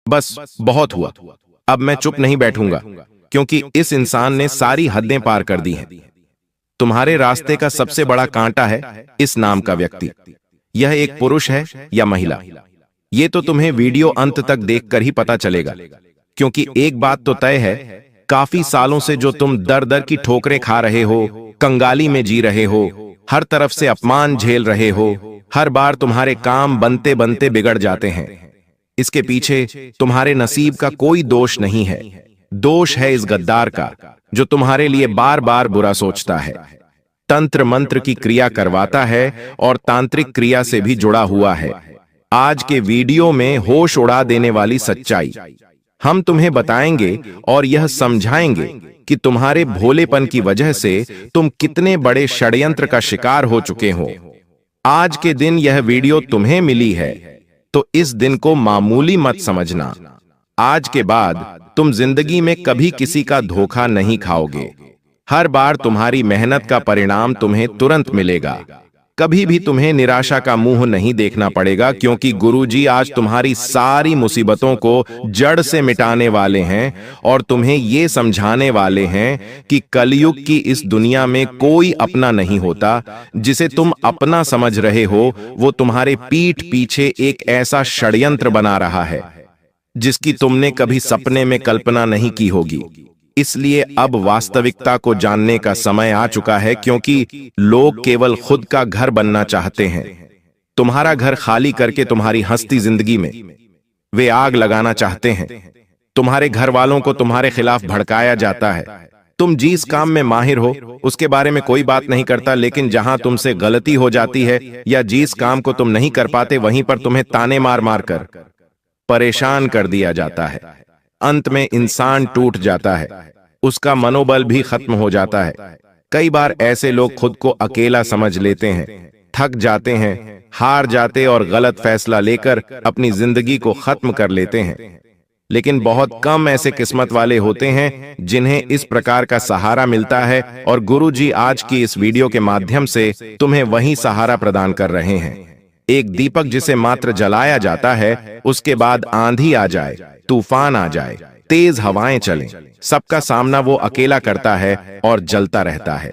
बस बहुत हुआ। अब मैं चुप नहीं बैठूंगा, क्योंकि इस इंसान ने सारी हदें पार कर दी हैं। तुम्हारे रास्ते का सबसे बड़ा कांटा है इस नाम का व्यक्ति। यह एक पुरुष है या महिला, ये तो तुम्हें वीडियो अंत तक देखकर ही पता चलेगा। क्योंकि एक बात तो तय है, काफी सालों से जो तुम दर दर की ठोकरें खा रहे हो, कंगाली में जी रहे हो, हर तरफ से अपमान झेल रहे हो, हर बार तुम्हारे काम बनते बनते बिगड़ जाते हैं। इसके पीछे तुम्हारे नसीब का कोई दोष नहीं है। दोष है इस गद्दार का, जो तुम्हारे लिए बार बार बुरा सोचता है, तंत्र मंत्र की क्रिया करवाता है और तांत्रिक क्रिया से भी जुड़ा हुआ है। आज के वीडियो में होश उड़ा देने वाली सच्चाई हम तुम्हें बताएंगे और यह समझाएंगे कि तुम्हारे भोलेपन की वजह से तुम कितने बड़े षड्यंत्र का शिकार हो चुके हो। आज के दिन यह वीडियो तुम्हें मिली है, तो इस दिन को मामूली मत समझना। आज के बाद तुम जिंदगी में कभी किसी का धोखा नहीं खाओगे। हर बार तुम्हारी मेहनत का परिणाम तुम्हें तुरंत मिलेगा। कभी भी तुम्हें निराशा का मुंह नहीं देखना पड़ेगा, क्योंकि गुरुजी आज तुम्हारी सारी मुसीबतों को जड़ से मिटाने वाले हैं और तुम्हें ये समझाने वाले हैं कि कलयुग की इस दुनिया में कोई अपना नहीं होता। जिसे तुम अपना समझ रहे हो, वो तुम्हारे पीठ पीछे एक ऐसा षड्यंत्र बना रहा है जिसकी तुमने कभी सपने में कल्पना नहीं की होगी। इसलिए अब वास्तविकता को जानने का समय आ चुका है, क्योंकि लोग केवल खुद का घर बनना चाहते हैं। तुम्हारा घर खाली करके तुम्हारी हंसती जिंदगी में वे आग लगाना चाहते हैं। तुम्हारे घर वालों को तुम्हारे खिलाफ भड़काया जाता है। तुम जिस काम में माहिर हो उसके बारे में कोई बात नहीं करता, लेकिन जहां तुमसे गलती हो जाती है या जिस काम को तुम नहीं कर पाते, वहीं पर तुम्हें ताने मार मार कर परेशान कर दिया जाता है। अंत में इंसान टूट जाता है, उसका मनोबल भी खत्म हो जाता है। कई बार ऐसे लोग खुद को अकेला समझ लेते हैं, थक जाते हैं, हार जाते और गलत फैसला लेकर अपनी जिंदगी को खत्म कर लेते हैं। लेकिन बहुत कम ऐसे किस्मत वाले होते हैं जिन्हें इस प्रकार का सहारा मिलता है, और गुरुजी आज की इस वीडियो के माध्यम से तुम्हें वही सहारा प्रदान कर रहे हैं। एक दीपक जिसे मात्र जलाया जाता है, उसके बाद आंधी आ जाए, तूफान आ जाए, तेज हवाएं चलें, सबका सामना वो अकेला करता है और जलता रहता है।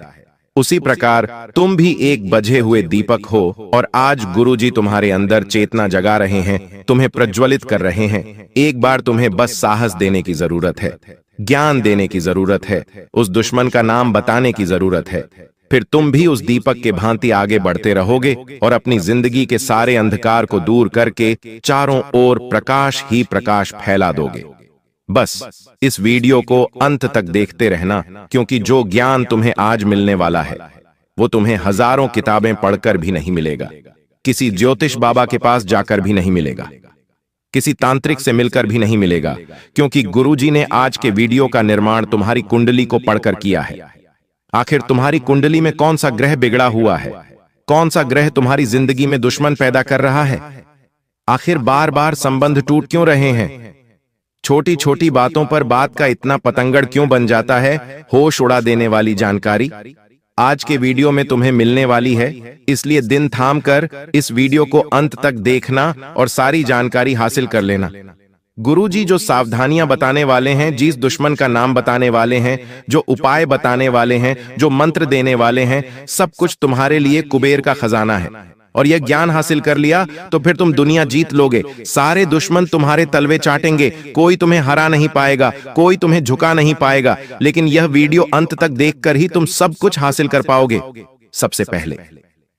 उसी प्रकार तुम भी एक बुझे हुए दीपक हो, और आज गुरुजी तुम्हारे अंदर चेतना जगा रहे हैं, तुम्हें प्रज्वलित कर रहे हैं। एक बार तुम्हें बस साहस देने की जरूरत है, ज्ञान देने की जरूरत है, उस दुश्मन का नाम बताने की जरूरत है। फिर तुम भी उस दीपक के भांति आगे बढ़ते रहोगे और अपनी जिंदगी के सारे अंधकार को दूर करके चारों ओर प्रकाश ही प्रकाश फैला दोगे। बस इस वीडियो को अंत तक देखते रहना, क्योंकि जो ज्ञान तुम्हें आज मिलने वाला है वो तुम्हें हजारों किताबें पढ़कर भी नहीं मिलेगा, किसी ज्योतिष बाबा के पास जाकर भी नहीं मिलेगा, किसी तांत्रिक से मिलकर भी नहीं मिलेगा, क्योंकि गुरुजी ने आज के वीडियो का निर्माण तुम्हारी कुंडली को पढ़कर किया है। आखिर तुम्हारी कुंडली में कौन सा ग्रह बिगड़ा हुआ है? कौन सा ग्रह तुम्हारी जिंदगी में दुश्मन पैदा कर रहा है? आखिर बार बार संबंध टूट क्यों रहे हैं? छोटी छोटी बातों पर बात का इतना पतंगड़ क्यों बन जाता है? होश उड़ा देने वाली जानकारी आज के वीडियो में तुम्हें मिलने वाली है, इसलिए दिन थाम कर इस वीडियो को अंत तक देखना और सारी जानकारी हासिल कर लेना। गुरुजी जो सावधानियां बताने वाले हैं, जिस दुश्मन का नाम बताने वाले हैं, जो उपाय बताने वाले हैं, जो मंत्र देने वाले हैं, सब कुछ तुम्हारे लिए कुबेर का खजाना है। और यह ज्ञान हासिल कर लिया तो फिर तुम दुनिया जीत लोगे। सारे दुश्मन तुम्हारे तलवे चाटेंगे, कोई तुम्हें हरा नहीं पाएगा, कोई तुम्हें झुका नहीं पाएगा। लेकिन यह वीडियो अंत तक देखकर ही तुम सब कुछ हासिल कर पाओगे। सबसे पहले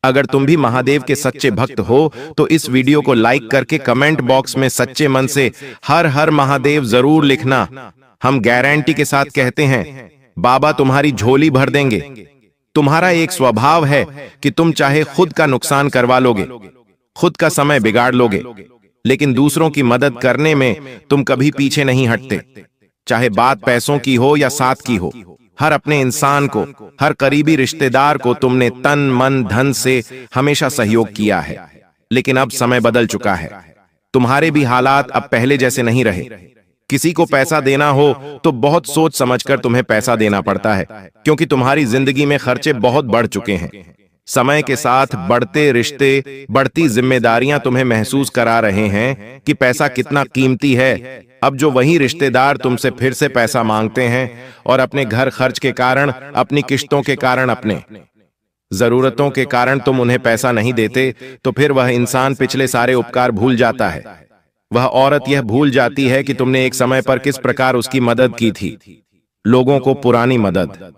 अगर तुम भी महादेव के सच्चे भक्त हो तो इस वीडियो को लाइक करके कमेंट बॉक्स में सच्चे मन से हर हर महादेव जरूर लिखना। हम गारंटी के साथ कहते हैं, बाबा तुम्हारी झोली भर देंगे। तुम्हारा एक स्वभाव है कि तुम चाहे खुद का नुकसान करवा लोगे, खुद का समय बिगाड़ लोगे, लेकिन दूसरों की मदद करने में तुम कभी पीछे नहीं हटते। चाहे बात पैसों की हो या साथ की हो, हर अपने इंसान को, हर करीबी रिश्तेदार को तुमने तन मन धन से हमेशा सहयोग किया है। लेकिन अब समय बदल चुका है, तुम्हारे भी हालात अब पहले जैसे नहीं रहे। किसी को पैसा देना हो तो बहुत सोच समझकर तुम्हें पैसा देना पड़ता है, क्योंकि तुम्हारी जिंदगी में खर्चे बहुत बढ़ चुके हैं। समय के साथ बढ़ते रिश्ते, बढ़ती जिम्मेदारियां तुम्हें महसूस करा रहे हैं कि पैसा कितना कीमती है। अब जो वही रिश्तेदार तुमसे फिर से पैसा मांगते हैं और अपने घर खर्च के कारण, अपनी किश्तों के कारण, अपने जरूरतों के कारण तुम उन्हें पैसा नहीं देते, तो फिर वह इंसान पिछले सारे उपकार भूल जाता है। वह औरत यह भूल जाती है कि तुमने एक समय पर किस प्रकार उसकी मदद की थी। लोगों को पुरानी मदद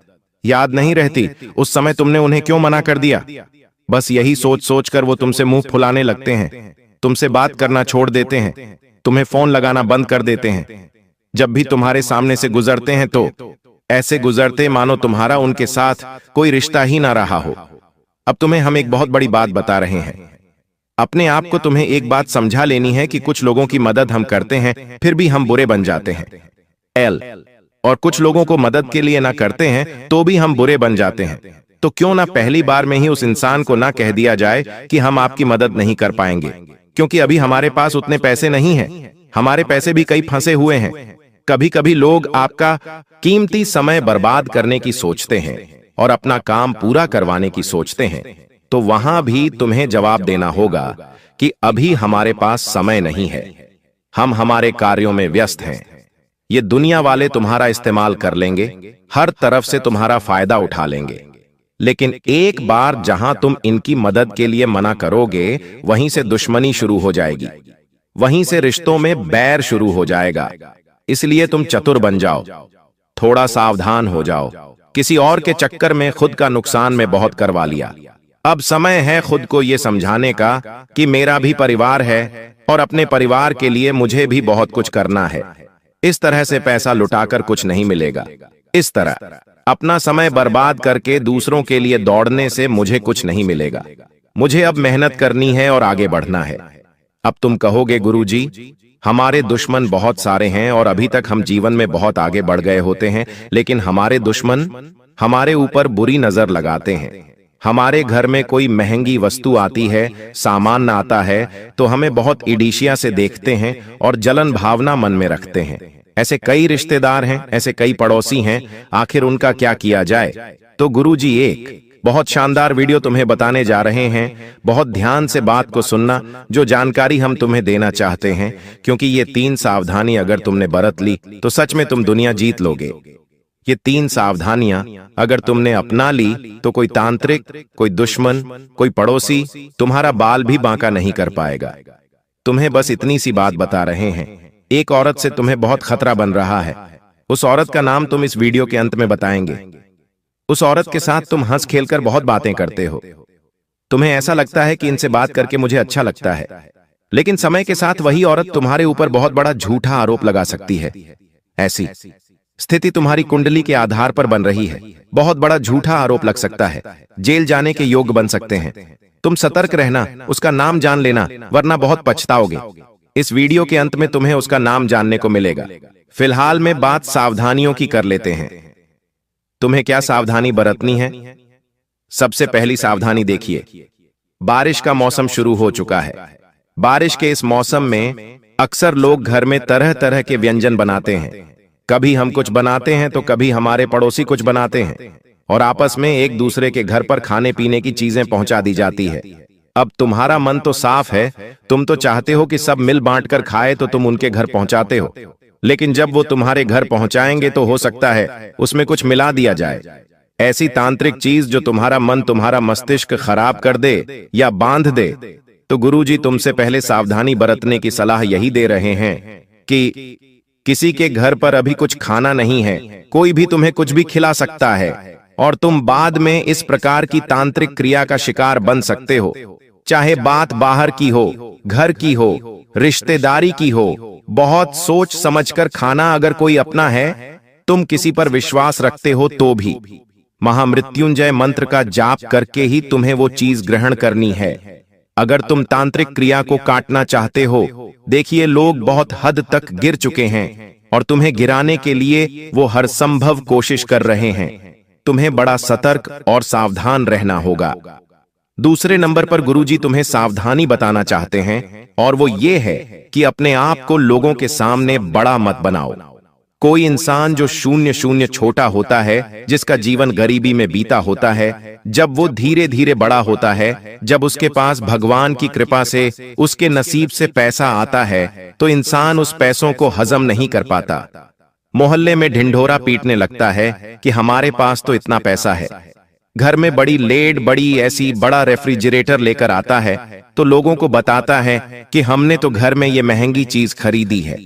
याद नहीं रहती, उस समय तुमने उन्हें क्यों मना कर दिया। बस यही सोच सोच कर वो तुमसे मुंह फुलाने लगते हैं, तुमसे बात करना छोड़ देते हैं, तुम्हें फोन लगाना बंद कर देते हैं। जब भी तुम्हारे सामने से गुजरते हैं तो ऐसे गुजरते मानो तुम्हारा उनके साथ कोई रिश्ता ही ना रहा हो। अब तुम्हें हम एक बहुत बड़ी बात बता रहे हैं। अपने आप को तुम्हें एक बात समझा लेनी है कि कुछ लोगों की मदद हम करते हैं, फिर भी हम बुरे बन जाते हैं। एल और कुछ लोगों को मदद के लिए ना करते हैं तो भी हम बुरे बन जाते हैं। तो क्यों ना पहली बार में ही उस इंसान को ना कह दिया जाए कि हम आपकी मदद नहीं कर पाएंगे, क्योंकि अभी हमारे पास उतने पैसे नहीं हैं, हमारे पैसे भी कई फंसे हुए हैं। कभी कभी लोग आपका कीमती समय बर्बाद करने की सोचते हैं और अपना काम पूरा करवाने की सोचते हैं, तो वहां भी तुम्हें जवाब देना होगा कि अभी हमारे पास समय नहीं है, हम हमारे कार्यों में व्यस्त हैं। ये दुनिया वाले तुम्हारा इस्तेमाल कर लेंगे, हर तरफ से तुम्हारा फायदा उठा लेंगे, लेकिन एक बार जहां तुम इनकी मदद के लिए मना करोगे, वहीं से दुश्मनी शुरू हो जाएगी, वहीं से रिश्तों में बैर शुरू हो जाएगा। इसलिए तुम चतुर बन जाओ, थोड़ा सावधान हो जाओ। किसी और के चक्कर में खुद का नुकसान में बहुत करवा लिया। अब समय है खुद को यह समझाने का कि मेरा भी परिवार है और अपने परिवार के लिए मुझे भी बहुत कुछ करना है। इस तरह से पैसा लुटाकर कुछ नहीं मिलेगा। इस तरह अपना समय बर्बाद करके दूसरों के लिए दौड़ने से मुझे कुछ नहीं मिलेगा। मुझे अब मेहनत करनी है और आगे बढ़ना है। अब तुम कहोगे, गुरुजी, हमारे दुश्मन बहुत सारे हैं और अभी तक हम जीवन में बहुत आगे बढ़ गए होते हैं, लेकिन हमारे दुश्मन हमारे ऊपर बुरी नजर लगाते हैं। हमारे घर में कोई महंगी वस्तु आती है, सामान आता है, तो हमें बहुत ईर्ष्या से देखते हैं और जलन भावना मन में रखते हैं। ऐसे कई रिश्तेदार हैं, ऐसे कई पड़ोसी हैं, आखिर उनका क्या किया जाए। तो गुरुजी एक बहुत शानदार वीडियो तुम्हें बताने जा रहे हैं। बहुत ध्यान से बात को सुनना, जो जानकारी हम तुम्हें देना चाहते हैं, क्योंकि ये 3 सावधानी अगर तुमने बरत ली तो सच में तुम दुनिया जीत लोगे। ये 3 सावधानियां अगर तुमने अपना ली तो कोई तांत्रिक, कोई दुश्मन, कोई पड़ोसी तुम्हारा बाल भी बांका नहीं कर पाएगा। तुम्हें बस इतनी सी बात बता रहे हैं। एक औरत से तुम्हें बहुत खतरा बन रहा है। उस औरत का नाम तुम इस वीडियो के अंत में बताएंगे। उस औरत के साथ तुम हंस खेलकर बहुत बातें करते हो। तुम्हें ऐसा लगता है कि इनसे बात करके मुझे अच्छा लगता है, लेकिन समय के साथ वही औरत तुम्हारे ऊपर बहुत बड़ा झूठा आरोप लगा सकती है। ऐसी स्थिति तुम्हारी कुंडली के आधार पर बन रही है। बहुत बड़ा झूठा आरोप लग सकता है, जेल जाने के योग्य बन सकते हैं। तुम सतर्क रहना, उसका नाम जान लेना, वरना बहुत पछताओगे। इस वीडियो के अंत में तुम्हें उसका नाम जानने को मिलेगा। फिलहाल में बात सावधानियों की कर लेते हैं। तुम्हें क्या सावधानी बरतनी है? सबसे पहली सावधानी देखिए, बारिश का मौसम शुरू हो चुका है। बारिश के इस मौसम में अक्सर लोग घर में तरह तरह के व्यंजन बनाते हैं। कभी हम कुछ बनाते हैं तो कभी हमारे पड़ोसी कुछ बनाते हैं, और आपस में एक दूसरे के घर पर खाने पीने की चीजें पहुंचा दी जाती है। अब तुम्हारा मन तो साफ है, तुम तो चाहते हो कि सब मिल बांट कर खाए, तो तुम उनके घर पहुंचाते हो। लेकिन जब वो तुम्हारे घर पहुंचाएंगे तो हो सकता है उसमें कुछ मिला दिया जाए, ऐसी तांत्रिक चीज जो तुम्हारा मन, तुम्हारा मस्तिष्क खराब कर दे या बांध दे। तो गुरुजी तुमसे पहले सावधानी बरतने की सलाह यही दे रहे हैं कि किसी के घर पर अभी कुछ खाना नहीं है, कोई भी तुम्हें कुछ भी खिला सकता है, और तुम बाद में इस प्रकार की तांत्रिक क्रिया का शिकार बन सकते हो। चाहे बात बाहर की हो, घर की हो, रिश्तेदारी की हो, बहुत सोच समझकर खाना अगर कोई अपना है, तुम किसी पर विश्वास रखते हो तो भी महामृत्युंजय मंत्र का जाप करके ही तुम्हें वो चीज ग्रहण करनी है। अगर तुम तांत्रिक क्रिया को काटना चाहते हो, देखिए लोग बहुत हद तक गिर चुके हैं और तुम्हें गिराने के लिए वो हर संभव कोशिश कर रहे हैं। तुम्हें बड़ा सतर्क और सावधान रहना होगा। दूसरे नंबर पर गुरुजी तुम्हें सावधानी बताना चाहते हैं, और वो ये है कि अपने आप को लोगों के सामने बड़ा मत बनाओ। कोई इंसान जो शून्य शून्य छोटा होता है, जिसका जीवन गरीबी में बीता होता है, जब वो धीरे धीरे बड़ा होता है, जब उसके पास भगवान की कृपा से उसके नसीब से पैसा आता है, तो इंसान उस पैसों को हजम नहीं कर पाता। मोहल्ले में ढिंढोरा पीटने लगता है कि हमारे पास तो इतना पैसा है। घर में बड़ी लेड, बड़ी ऐसी बड़ा रेफ्रिजरेटर लेकर आता है तो लोगों को बताता है कि हमने तो घर में ये महंगी चीज खरीदी है।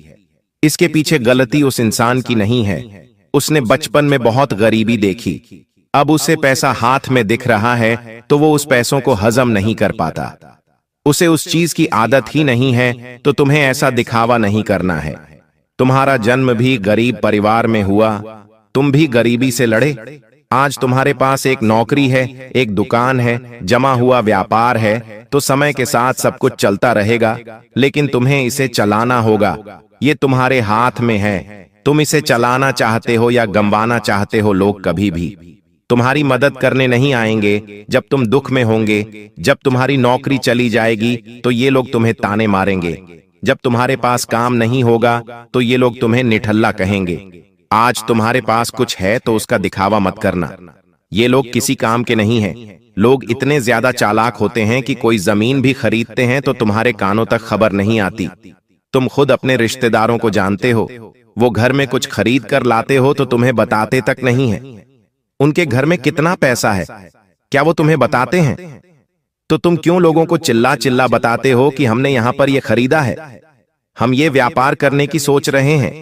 इसके पीछे गलती उस इंसान की नहीं है। उसने बचपन में बहुत गरीबी देखी, अब उसे पैसा हाथ में दिख रहा है तो वो उस पैसों को हजम नहीं कर पाता। उसे उस चीज की आदत ही नहीं है, तो तुम्हें ऐसा दिखावा नहीं करना है। तुम्हारा जन्म भी गरीब परिवार में हुआ, तुम भी गरीबी से लड़े। आज तुम्हारे पास एक नौकरी है, एक दुकान है, जमा हुआ व्यापार है, तो समय के साथ सब कुछ चलता रहेगा, लेकिन तुम्हें इसे चलाना होगा। ये तुम्हारे हाथ में है। तुम इसे चलाना चाहते हो या गंवाना चाहते हो। लोग कभी भी तुम्हारी मदद करने नहीं आएंगे जब तुम दुख में होंगे। जब तुम्हारी नौकरी चली जाएगी तो ये लोग तुम्हें ताने मारेंगे। जब तुम्हारे पास काम नहीं होगा तो ये लोग तुम्हें निठल्ला कहेंगे। आज तुम्हारे पास कुछ है तो उसका दिखावा मत करना। ये लोग किसी काम के नहीं हैं। लोग इतने ज्यादा चालाक होते हैं कि कोई जमीन भी खरीदते हैं तो तुम्हारे कानों तक खबर नहीं आती। तुम खुद अपने रिश्तेदारों को जानते हो, वो घर में कुछ खरीद कर लाते हो तो तुम्हें बताते तक नहीं है। उनके घर में कितना पैसा है क्या वो तुम्हें बताते हैं? तो तुम क्यों लोगों को चिल्ला चिल्ला बताते हो कि हमने यहां पर ये खरीदा है, हम ये व्यापार करने की सोच रहे हैं,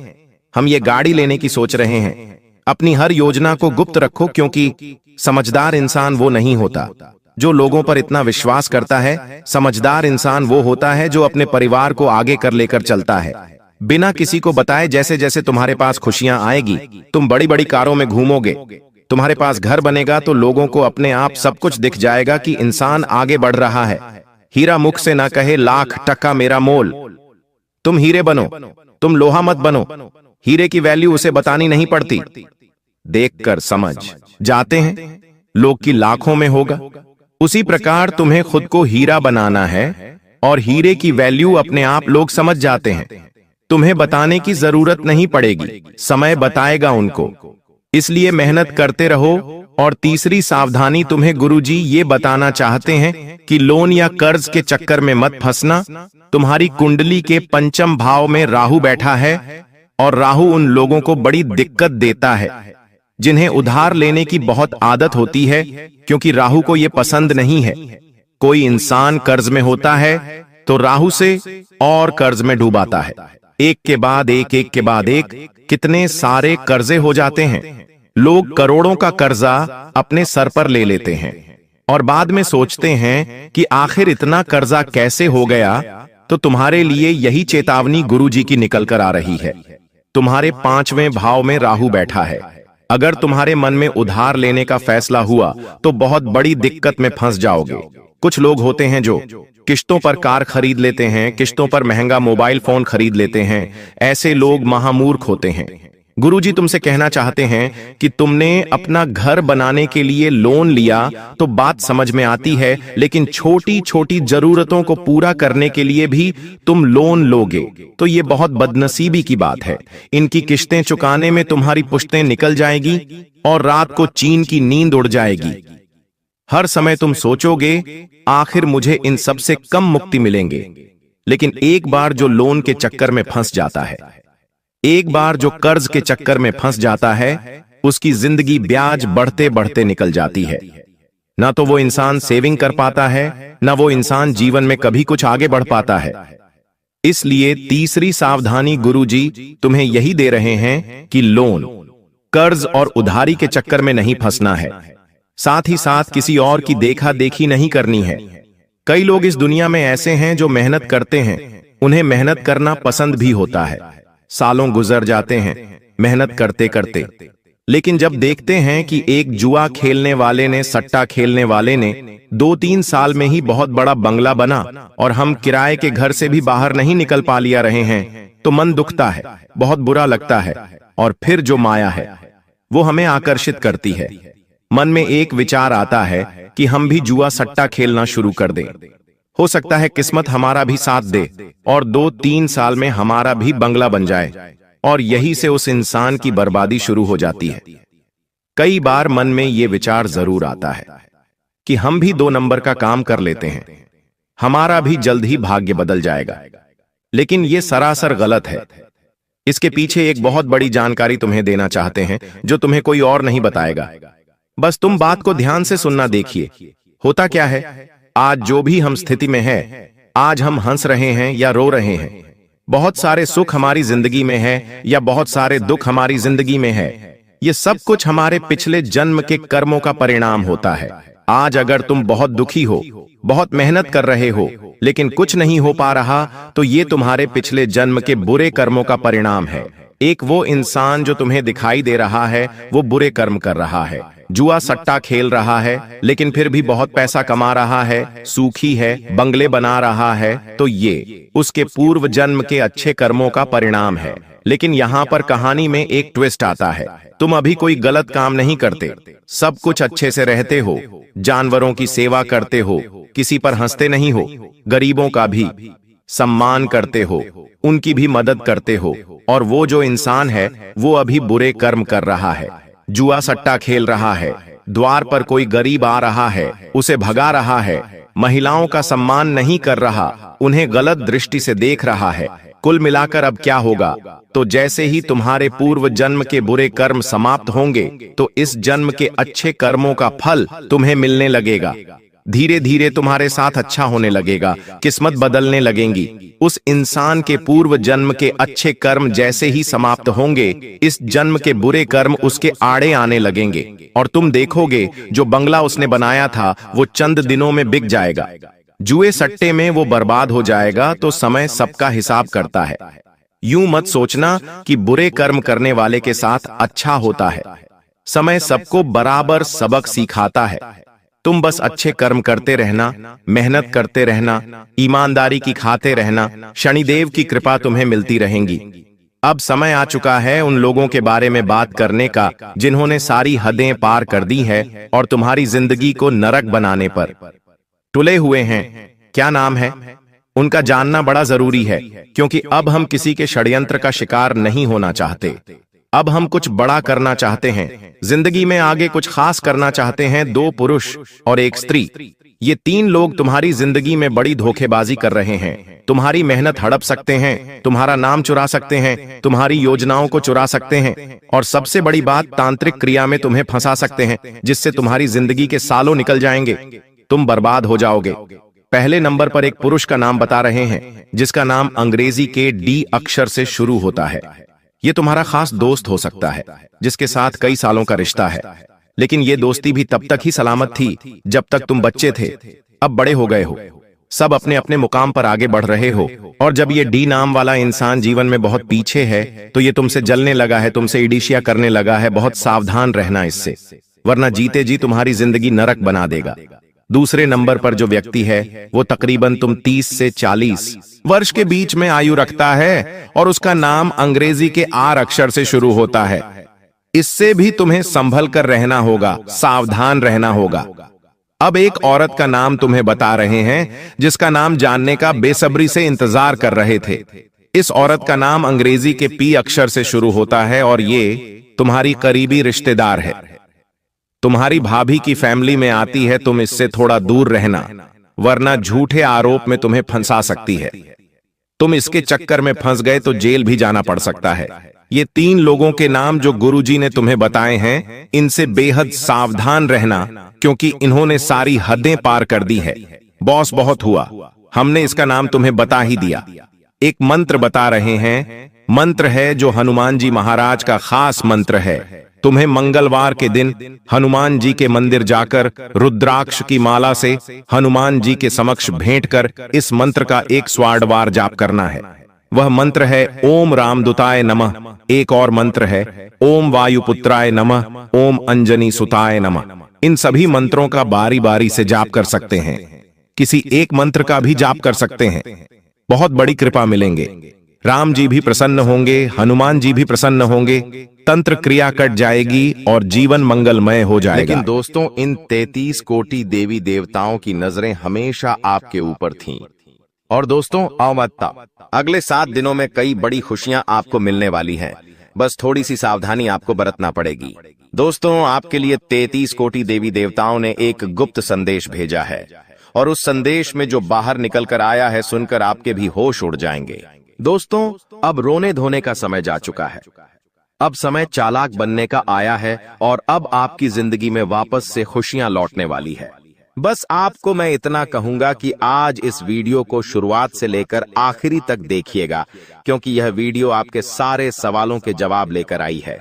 हम ये गाड़ी लेने की सोच रहे हैं। अपनी हर योजना को गुप्त रखो, क्योंकि समझदार इंसान वो नहीं होता जो लोगों पर इतना विश्वास करता है। समझदार इंसान वो होता है जो अपने परिवार को आगे कर लेकर चलता है, बिना किसी को बताए। जैसे जैसे तुम्हारे पास खुशियां आएगी, तुम बड़ी बड़ी कारों में घूमोगे, तुम्हारे पास घर बनेगा, तो लोगों को अपने आप सब कुछ दिख जाएगा कि इंसान आगे बढ़ रहा है। हीरा मुख से ना कहे लाख टका मेरा मोल। तुम हीरे बनो, तुम लोहा मत बनो। हीरे की वैल्यू उसे बतानी नहीं पड़ती, देखकर समझ जाते हैं लोग की लाखों में होगा। उसी प्रकार तुम्हें खुद को हीरा बनाना है और हीरे की वैल्यू अपने आप लोग समझ जाते हैं। तुम्हें बताने की जरूरत नहीं पड़ेगी, समय बताएगा उनको। इसलिए मेहनत करते रहो। और तीसरी सावधानी तुम्हें गुरुजी ये बताना चाहते हैं कि लोन या कर्ज के चक्कर में मत फंसना। तुम्हारी कुंडली के पंचम भाव में राहु बैठा है और राहु उन लोगों को बड़ी दिक्कत देता है जिन्हें उधार लेने की बहुत आदत होती है, क्योंकि राहु को यह पसंद नहीं है। कोई इंसान कर्ज में होता है तो राहु से और कर्ज में डूबाता है। एक के बाद एक, एक के बाद एक, कितने सारे कर्जे हो जाते हैं। लोग करोड़ों का कर्जा अपने सर पर ले लेते हैं और बाद में सोचते हैं कि आखिर इतना कर्जा कैसे हो गया। तो तुम्हारे लिए यही चेतावनी गुरुजी की निकल कर आ रही है। तुम्हारे पांचवें भाव में राहु बैठा है। अगर तुम्हारे मन में उधार लेने का फैसला हुआ तो बहुत बड़ी दिक्कत में फंस जाओगे। कुछ लोग होते हैं जो किश्तों पर कार खरीद लेते हैं, किश्तों पर महंगा मोबाइल फोन खरीद लेते हैं। ऐसे लोग महामूर्ख होते हैं। गुरुजी तुमसे कहना चाहते हैं कि तुमने अपना घर बनाने के लिए लोन लिया तो बात समझ में आती है, लेकिन छोटी छोटी जरूरतों को पूरा करने के लिए भी तुम लोन लोगे तो ये बहुत बदनसीबी की बात है। इनकी किश्तें चुकाने में तुम्हारी पुश्तें निकल जाएगी और रात को चैन की नींद उड़ जाएगी। हर समय तुम सोचोगे आखिर मुझे इन सब से कम मुक्ति मिलेंगे, लेकिन एक बार जो लोन के चक्कर में फंस जाता है, एक बार जो कर्ज के चक्कर में फंस जाता है, उसकी जिंदगी ब्याज बढ़ते बढ़ते निकल जाती है। ना तो वो इंसान सेविंग कर पाता है, ना वो इंसान जीवन में कभी कुछ आगे बढ़ पाता है। इसलिए तीसरी सावधानी गुरुजी तुम्हें यही दे रहे हैं कि लोन, कर्ज और उधारी के चक्कर में नहीं फंसना है। साथ ही साथ किसी और की देखा देखी नहीं करनी है। कई लोग इस दुनिया में ऐसे हैं जो मेहनत करते हैं, उन्हें मेहनत करना पसंद भी होता है। सालों गुजर जाते हैं मेहनत करते करते, लेकिन जब देखते हैं कि एक जुआ खेलने वाले ने, सट्टा खेलने वाले ने 2-3 साल में ही बहुत बड़ा बंगला बना और हम किराए के घर से भी बाहर नहीं निकल पा लिया रहे हैं, तो मन दुखता है, बहुत बुरा लगता है। और फिर जो माया है वो हमें आकर्षित करती है। मन में एक विचार आता है कि हम भी जुआ सट्टा खेलना शुरू कर दें। हो सकता है किस्मत हमारा भी साथ दे और 2-3 साल में हमारा भी बंगला बन जाए। और यही से उस इंसान की बर्बादी शुरू हो जाती है। कई बार मन में ये विचार जरूर आता है कि हम भी 2 नंबर का काम कर लेते हैं, हमारा भी जल्द ही भाग्य बदल जाएगा। लेकिन ये सरासर गलत है। इसके पीछे एक बहुत बड़ी जानकारी तुम्हें देना चाहते हैं जो तुम्हें कोई और नहीं बताएगा। बस तुम बात को ध्यान से सुनना। देखिए, होता क्या है, आज जो भी हम स्थिति में है, आज हम हंस रहे हैं या रो रहे हैं, बहुत सारे सुख हमारी जिंदगी में है या बहुत सारे दुख हमारी जिंदगी में है, ये सब कुछ हमारे पिछले जन्म के कर्मों का परिणाम होता है। आज अगर तुम बहुत दुखी हो, बहुत मेहनत कर रहे हो, लेकिन कुछ नहीं हो पा रहा, तो ये तुम्हारे पिछले जन्म के बुरे कर्मों का परिणाम है। एक वो इंसान जो तुम्हें दिखाई दे रहा है, वो बुरे कर्म कर रहा है, जुआ सट्टा खेल रहा है, लेकिन फिर भी बहुत पैसा कमा रहा है, सुखी है, बंगले बना रहा है, तो ये उसके पूर्व जन्म के अच्छे कर्मों का परिणाम है। लेकिन यहाँ पर कहानी में एक ट्विस्ट आता है। तुम अभी कोई गलत काम नहीं करते, सब कुछ अच्छे से रहते हो, जानवरों की सेवा करते हो, किसी पर हंसते नहीं हो, गरीबों का भी सम्मान करते हो, उनकी भी मदद करते हो, और वो जो इंसान है वो अभी बुरे कर्म कर रहा है, जुआ सट्टा खेल रहा है, द्वार पर कोई गरीब आ रहा है, उसे भगा रहा है, महिलाओं का सम्मान नहीं कर रहा, उन्हें गलत दृष्टि से देख रहा है। कुल मिलाकर अब क्या होगा, तो जैसे ही तुम्हारे पूर्व जन्म के बुरे कर्म समाप्त होंगे, तो इस जन्म के अच्छे कर्मों का फल तुम्हें मिलने लगेगा। धीरे धीरे तुम्हारे साथ अच्छा होने लगेगा, किस्मत बदलने लगेंगी। उस इंसान के पूर्व जन्म के अच्छे कर्म जैसे ही समाप्त होंगे, इस जन्म के बुरे कर्म उसके आड़े आने लगेंगे, और तुम देखोगे जो बंगला उसने बनाया था वो चंद दिनों में बिक जाएगा, जुए सट्टे में वो बर्बाद हो जाएगा। तो समय सबका हिसाब करता है। यूं मत सोचना कि बुरे कर्म करने वाले के साथ अच्छा होता है। समय सबको बराबर सबक सिखाता है। तुम बस अच्छे कर्म करते रहना, मेहनत करते रहना, ईमानदारी की खाते रहना, शनिदेव की कृपा तुम्हें मिलती रहेंगी। अब समय आ चुका है उन लोगों के बारे में बात करने का जिन्होंने सारी हदें पार कर दी है और तुम्हारी जिंदगी को नरक बनाने पर तुले हुए हैं। क्या नाम है उनका जानना बड़ा जरूरी है, क्योंकि अब हम किसी के षड्यंत्र का शिकार नहीं होना चाहते। अब हम कुछ बड़ा करना चाहते हैं, जिंदगी में आगे कुछ खास करना चाहते हैं। 2 पुरुष और 1 स्त्री, ये 3 लोग तुम्हारी जिंदगी में बड़ी धोखेबाजी कर रहे हैं। तुम्हारी मेहनत हड़प सकते हैं, तुम्हारा नाम चुरा सकते हैं, तुम्हारी योजनाओं को चुरा सकते हैं, और सबसे बड़ी बात, तांत्रिक क्रिया में तुम्हें फंसा सकते हैं, जिससे तुम्हारी जिंदगी के सालों निकल जाएंगे, तुम बर्बाद हो जाओगे। पहले नंबर पर एक पुरुष का नाम बता रहे हैं, जिसका नाम अंग्रेजी के डी अक्षर से शुरू होता है। ये तुम्हारा खास दोस्त हो सकता है, जिसके साथ कई सालों का रिश्ता है, लेकिन ये दोस्ती भी तब तक ही सलामत थी जब तक तुम बच्चे थे। अब बड़े हो गए हो, सब अपने अपने मुकाम पर आगे बढ़ रहे हो, और जब ये डी नाम वाला इंसान जीवन में बहुत पीछे है, तो ये तुमसे जलने लगा है, तुमसे ईर्ष्या करने लगा है। बहुत सावधान रहना इससे, वरना जीते जी तुम्हारी जिंदगी नरक बना देगा। दूसरे नंबर पर जो व्यक्ति है वो तकरीबन तुम 30 से 40 वर्ष के बीच में आयु रखता है, और उसका नाम अंग्रेजी के आर अक्षर से शुरू होता है। इससे भी तुम्हें संभल कर रहना होगा, सावधान रहना होगा। अब एक औरत का नाम तुम्हें बता रहे हैं, जिसका नाम जानने का बेसब्री से इंतजार कर रहे थे। इस औरत का नाम अंग्रेजी के पी अक्षर से शुरू होता है, और ये तुम्हारी करीबी रिश्तेदार है, तुम्हारी भाभी की फैमिली में आती है। तुम इससे थोड़ा दूर रहना, वरना झूठे आरोप में तुम्हें फंसा सकती है। तुम इसके चक्कर में फंस गए तो जेल भी जाना पड़ सकता है। ये 3 लोगों के नाम जो गुरुजी ने तुम्हें बताए हैं, इनसे बेहद सावधान रहना, क्योंकि इन्होंने सारी हदें पार कर दी है। बॉस बहुत हुआ, हमने इसका नाम तुम्हें बता ही दिया। एक मंत्र बता रहे हैं, मंत्र है जो हनुमान जी महाराज का खास मंत्र है। तुम्हें मंगलवार के दिन हनुमान जी के मंदिर जाकर रुद्राक्ष की माला से हनुमान जी के समक्ष भेंट कर इस मंत्र का 100 बार जाप करना है। वह मंत्र है ओम रामदूताय नमः। एक और मंत्र है ओम वायुपुत्राय नमः, ओम अंजनी सुताय नमः। इन सभी मंत्रों का बारी बारी से जाप कर सकते हैं, किसी एक मंत्र का भी जाप कर सकते हैं। बहुत बड़ी कृपा मिलेंगे, राम जी भी प्रसन्न होंगे, हनुमान जी भी प्रसन्न होंगे, तंत्र क्रिया कट जाएगी और जीवन मंगलमय हो जाएगा। लेकिन दोस्तों, इन 33 कोटि देवी देवताओं की नजरें हमेशा आपके ऊपर थीं। और दोस्तों अवमत्ता, अगले 7 दिनों में कई बड़ी खुशियां आपको मिलने वाली हैं। बस थोड़ी सी सावधानी आपको बरतना पड़ेगी। दोस्तों, आपके लिए 33 कोटि देवी देवताओं ने एक गुप्त संदेश भेजा है और उस संदेश में जो बाहर निकल कर आया है सुनकर आपके भी होश उड़ जाएंगे। दोस्तों, अब रोने धोने का समय जा चुका है। अब समय चालाक बनने का आया है और अब आपकी जिंदगी में वापस से खुशियां लौटने वाली है। बस आपको मैं इतना कहूंगा कि आज इस वीडियो को शुरुआत से लेकर आखिरी तक देखिएगा, क्योंकि यह वीडियो आपके सारे सवालों के जवाब लेकर आई है।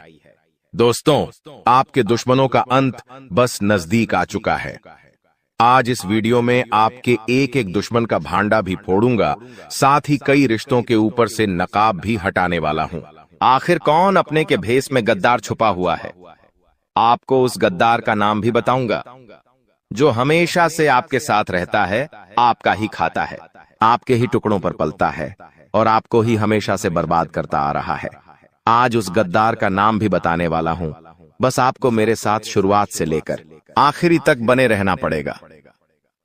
दोस्तों, आपके दुश्मनों का अंत बस नजदीक आ चुका है। आज इस वीडियो में आपके एक एक दुश्मन का भांडा भी फोड़ूंगा, साथ ही कई रिश्तों के ऊपर से नकाब भी हटाने वाला हूं। आखिर कौन अपने के भेष में गद्दार छुपा हुआ है? आपको उस गद्दार का नाम भी बताऊंगा, जो हमेशा से आपके साथ रहता है, आपका ही खाता है, आपके ही टुकड़ों पर पलता है और आपको ही हमेशा से बर्बाद करता आ रहा है। आज उस गद्दार का नाम भी बताने वाला हूं। बस आपको मेरे साथ शुरुआत से लेकर आखिरी तक बने रहना पड़ेगा।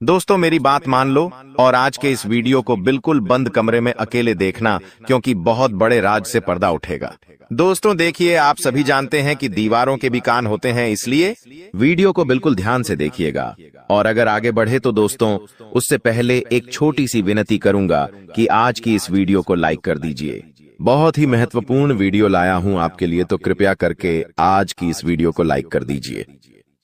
दोस्तों, मेरी बात मान लो और आज के इस वीडियो को बिल्कुल बंद कमरे में अकेले देखना, क्योंकि बहुत बड़े राज से पर्दा उठेगा। दोस्तों देखिए, आप सभी जानते हैं कि दीवारों के भी कान होते हैं, इसलिए वीडियो को बिल्कुल ध्यान से देखिएगा। और अगर आगे बढ़े तो दोस्तों, उससे पहले एक छोटी सी विनती करूंगा कि आज की इस वीडियो को लाइक कर दीजिए। बहुत ही महत्वपूर्ण वीडियो लाया हूं आपके लिए, तो कृपया करके आज की इस वीडियो को लाइक कर दीजिए।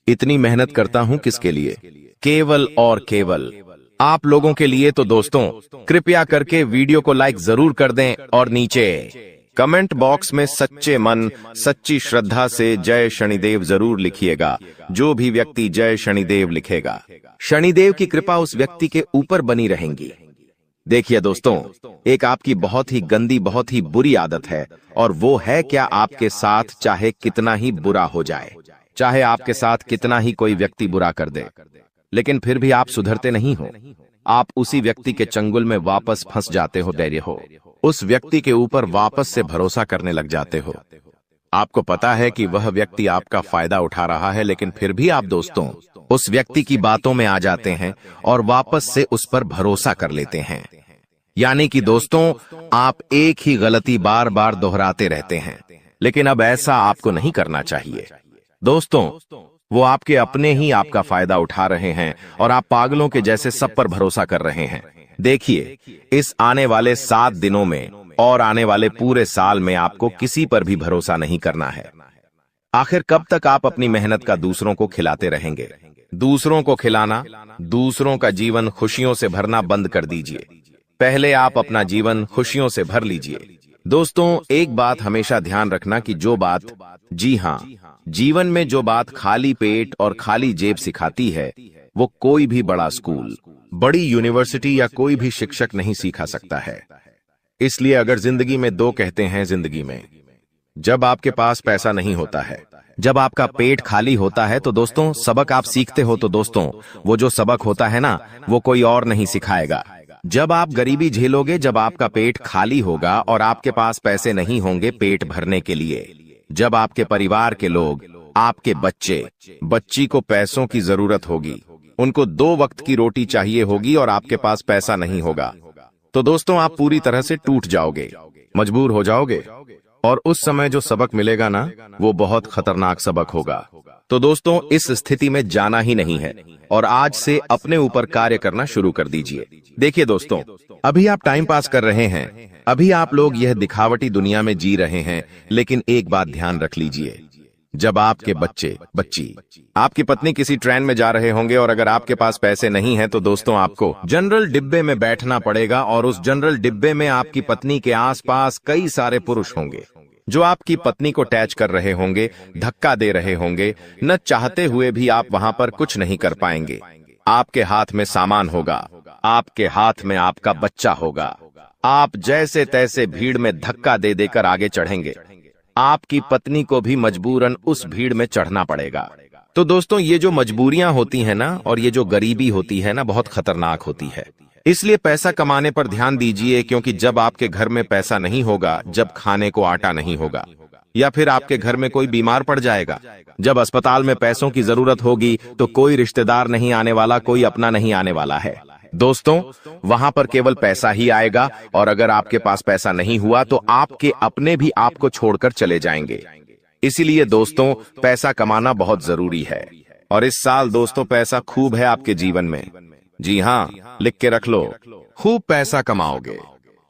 इतनी मेहनत करता हूं किसके लिए? केवल और केवल आप लोगों के लिए। तो दोस्तों, कृपया करके वीडियो को लाइक जरूर कर दें और नीचे कमेंट बॉक्स में सच्चे मन सच्ची श्रद्धा से जय शनिदेव जरूर लिखिएगा। जो भी व्यक्ति जय शनिदेव लिखेगा, शनिदेव की कृपा उस व्यक्ति के ऊपर बनी रहेंगी। देखिए दोस्तों, एक आपकी बहुत ही गंदी, बहुत ही बुरी आदत है, और वो है क्या? आपके साथ चाहे कितना ही बुरा हो जाए, चाहे आपके साथ कितना ही कोई व्यक्ति बुरा कर दे, लेकिन फिर भी आप सुधरते नहीं हो। आप उसी व्यक्ति के चंगुल में वापस फंस जाते हो, धैर्य हो, उस व्यक्ति के ऊपर वापस से भरोसा करने लग जाते हो। आपको पता है कि वह व्यक्ति आपका फायदा उठा रहा है, लेकिन फिर भी आप दोस्तों उस व्यक्ति की बातों में आ जाते हैं और वापस से उस पर भरोसा कर लेते हैं। यानी कि दोस्तों, आप एक ही गलती बार बार दोहराते रहते हैं, लेकिन अब ऐसा आपको नहीं करना चाहिए। दोस्तों, वो आपके अपने ही आपका फायदा उठा रहे हैं और आप पागलों के जैसे सब पर भरोसा कर रहे हैं। देखिए, इस आने वाले 7 दिनों में और आने वाले पूरे साल में आपको किसी पर भी भरोसा नहीं करना है। आखिर कब तक आप अपनी मेहनत का दूसरों को खिलाते रहेंगे? दूसरों को खिलाना, दूसरों का जीवन खुशियों से भरना बंद कर दीजिए। पहले आप अपना जीवन खुशियों से भर लीजिए। दोस्तों, एक बात हमेशा ध्यान रखना कि जो बात, जी हाँ, जीवन में जो बात खाली पेट और खाली जेब सिखाती है, वो कोई भी बड़ा स्कूल, बड़ी यूनिवर्सिटी या कोई भी शिक्षक नहीं सिखा सकता है। इसलिए अगर जिंदगी में दो कहते हैं, जिंदगी में जब आपके पास पैसा नहीं होता है, जब आपका पेट खाली होता है, तो दोस्तों सबक आप सीखते हो, तो दोस्तों वो जो सबक होता है ना, वो कोई और नहीं सिखाएगा। जब आप गरीबी झेलोगे, जब आपका पेट खाली होगा और आपके पास पैसे नहीं होंगे पेट भरने के लिए, जब आपके परिवार के लोग, आपके बच्ची को पैसों की जरूरत होगी, उनको 2 वक्त की रोटी चाहिए होगी और आपके पास पैसा नहीं होगा, तो दोस्तों आप पूरी तरह से टूट जाओगे, मजबूर हो जाओगे, और उस समय जो सबक मिलेगा ना, वो बहुत खतरनाक सबक होगा। तो दोस्तों, इस स्थिति में जाना ही नहीं है और आज से अपने ऊपर कार्य करना शुरू कर दीजिए। देखिए दोस्तों, अभी आप टाइम पास कर रहे हैं, अभी आप लोग यह दिखावटी दुनिया में जी रहे हैं, लेकिन एक बात ध्यान रख लीजिए, जब आपके बच्ची, आपकी पत्नी किसी ट्रेन में जा रहे होंगे और अगर आपके पास पैसे नहीं हैं, तो दोस्तों आपको जनरल डिब्बे में बैठना पड़ेगा और उस जनरल डिब्बे में आपकी पत्नी के आसपास कई सारे पुरुष होंगे जो आपकी पत्नी को टैच कर रहे होंगे, धक्का दे रहे होंगे। न चाहते हुए भी आप वहां पर कुछ नहीं कर पाएंगे। आपके हाथ में सामान होगा, आपके हाथ में आपका बच्चा होगा, आप जैसे तैसे भीड़ में धक्का दे देकर आगे चढ़ेंगे। आपकी पत्नी को भी मजबूरन उस भीड़ में चढ़ना पड़ेगा। तो दोस्तों, ये जो मजबूरियां होती है ना, और ये जो गरीबी होती है ना, बहुत खतरनाक होती है। इसलिए पैसा कमाने पर ध्यान दीजिए, क्योंकि जब आपके घर में पैसा नहीं होगा, जब खाने को आटा नहीं होगा, या फिर आपके घर में कोई बीमार पड़ जाएगा, जब अस्पताल में पैसों की जरूरत होगी, तो कोई रिश्तेदार नहीं आने वाला, कोई अपना नहीं आने वाला है। दोस्तों, वहां पर केवल पैसा ही आएगा और अगर आपके पास पैसा नहीं हुआ तो आपके अपने भी आपको छोड़कर चले जाएंगे। इसीलिए दोस्तों, पैसा कमाना बहुत जरूरी है और इस साल दोस्तों पैसा खूब है आपके जीवन में। जी हाँ, लिख के रख लो, खूब पैसा कमाओगे।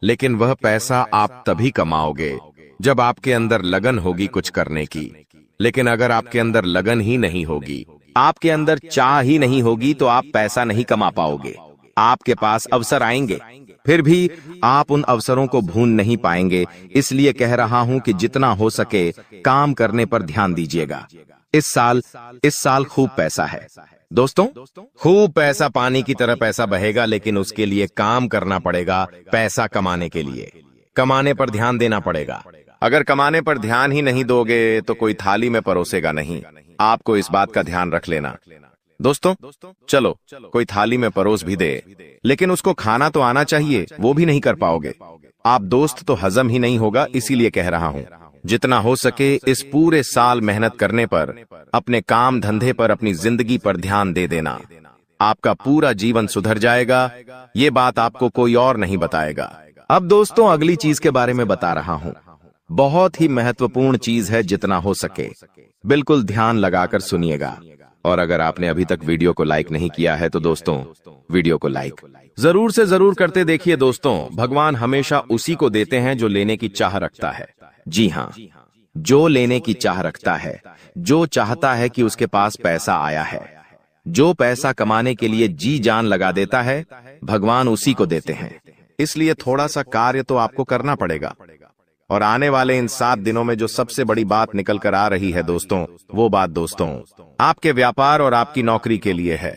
लेकिन वह पैसा आप तभी कमाओगे जब आपके अंदर लगन होगी कुछ करने की। लेकिन अगर आपके अंदर लगन ही नहीं होगी, आपके अंदर चाह ही नहीं होगी, तो आप पैसा नहीं कमा पाओगे। आपके पास अवसर आएंगे, फिर भी आप उन अवसरों को भून नहीं पाएंगे। इसलिए कह रहा हूं कि जितना हो सके काम करने पर ध्यान दीजिएगा। इस साल खूब पैसा है दोस्तों, खूब पैसा पानी की तरह पैसा बहेगा, लेकिन उसके लिए काम करना पड़ेगा। पैसा कमाने के लिए कमाने पर ध्यान देना पड़ेगा। अगर कमाने पर ध्यान ही नहीं दोगे तो कोई थाली में परोसेगा नहीं। आपको इस बात का ध्यान रख लेना दोस्तों। चलो, कोई थाली में परोस भी दे, लेकिन उसको खाना तो आना चाहिए, वो भी नहीं कर पाओगे आप दोस्त, तो हजम ही नहीं होगा। इसीलिए कह रहा हूं, जितना हो सके इस पूरे साल मेहनत करने पर, अपने काम धंधे पर, अपनी जिंदगी पर ध्यान दे देना। आपका पूरा जीवन सुधर जाएगा। ये बात आपको कोई और नहीं बताएगा। अब दोस्तों, अगली चीज के बारे में बता रहा हूं। बहुत ही महत्वपूर्ण चीज है, जितना हो सके बिल्कुल ध्यान लगाकर सुनिएगा। और अगर आपने अभी तक वीडियो को लाइक नहीं किया है तो दोस्तों, वीडियो को लाइक जरूर से जरूर करते देखिए। दोस्तों, भगवान हमेशा उसी को देते हैं जो लेने की चाह रखता है। जी हाँ, जो लेने की चाह रखता है, जो चाहता है कि उसके पास पैसा आया है, जो पैसा कमाने के लिए जी जान लगा देता है, भगवान उसी को देते हैं। इसलिए थोड़ा सा कार्य तो आपको करना पड़ेगा। और आने वाले इन 7 दिनों में जो सबसे बड़ी बात निकल कर आ रही है दोस्तों, वो बात दोस्तों आपके व्यापार और आपकी नौकरी के लिए है।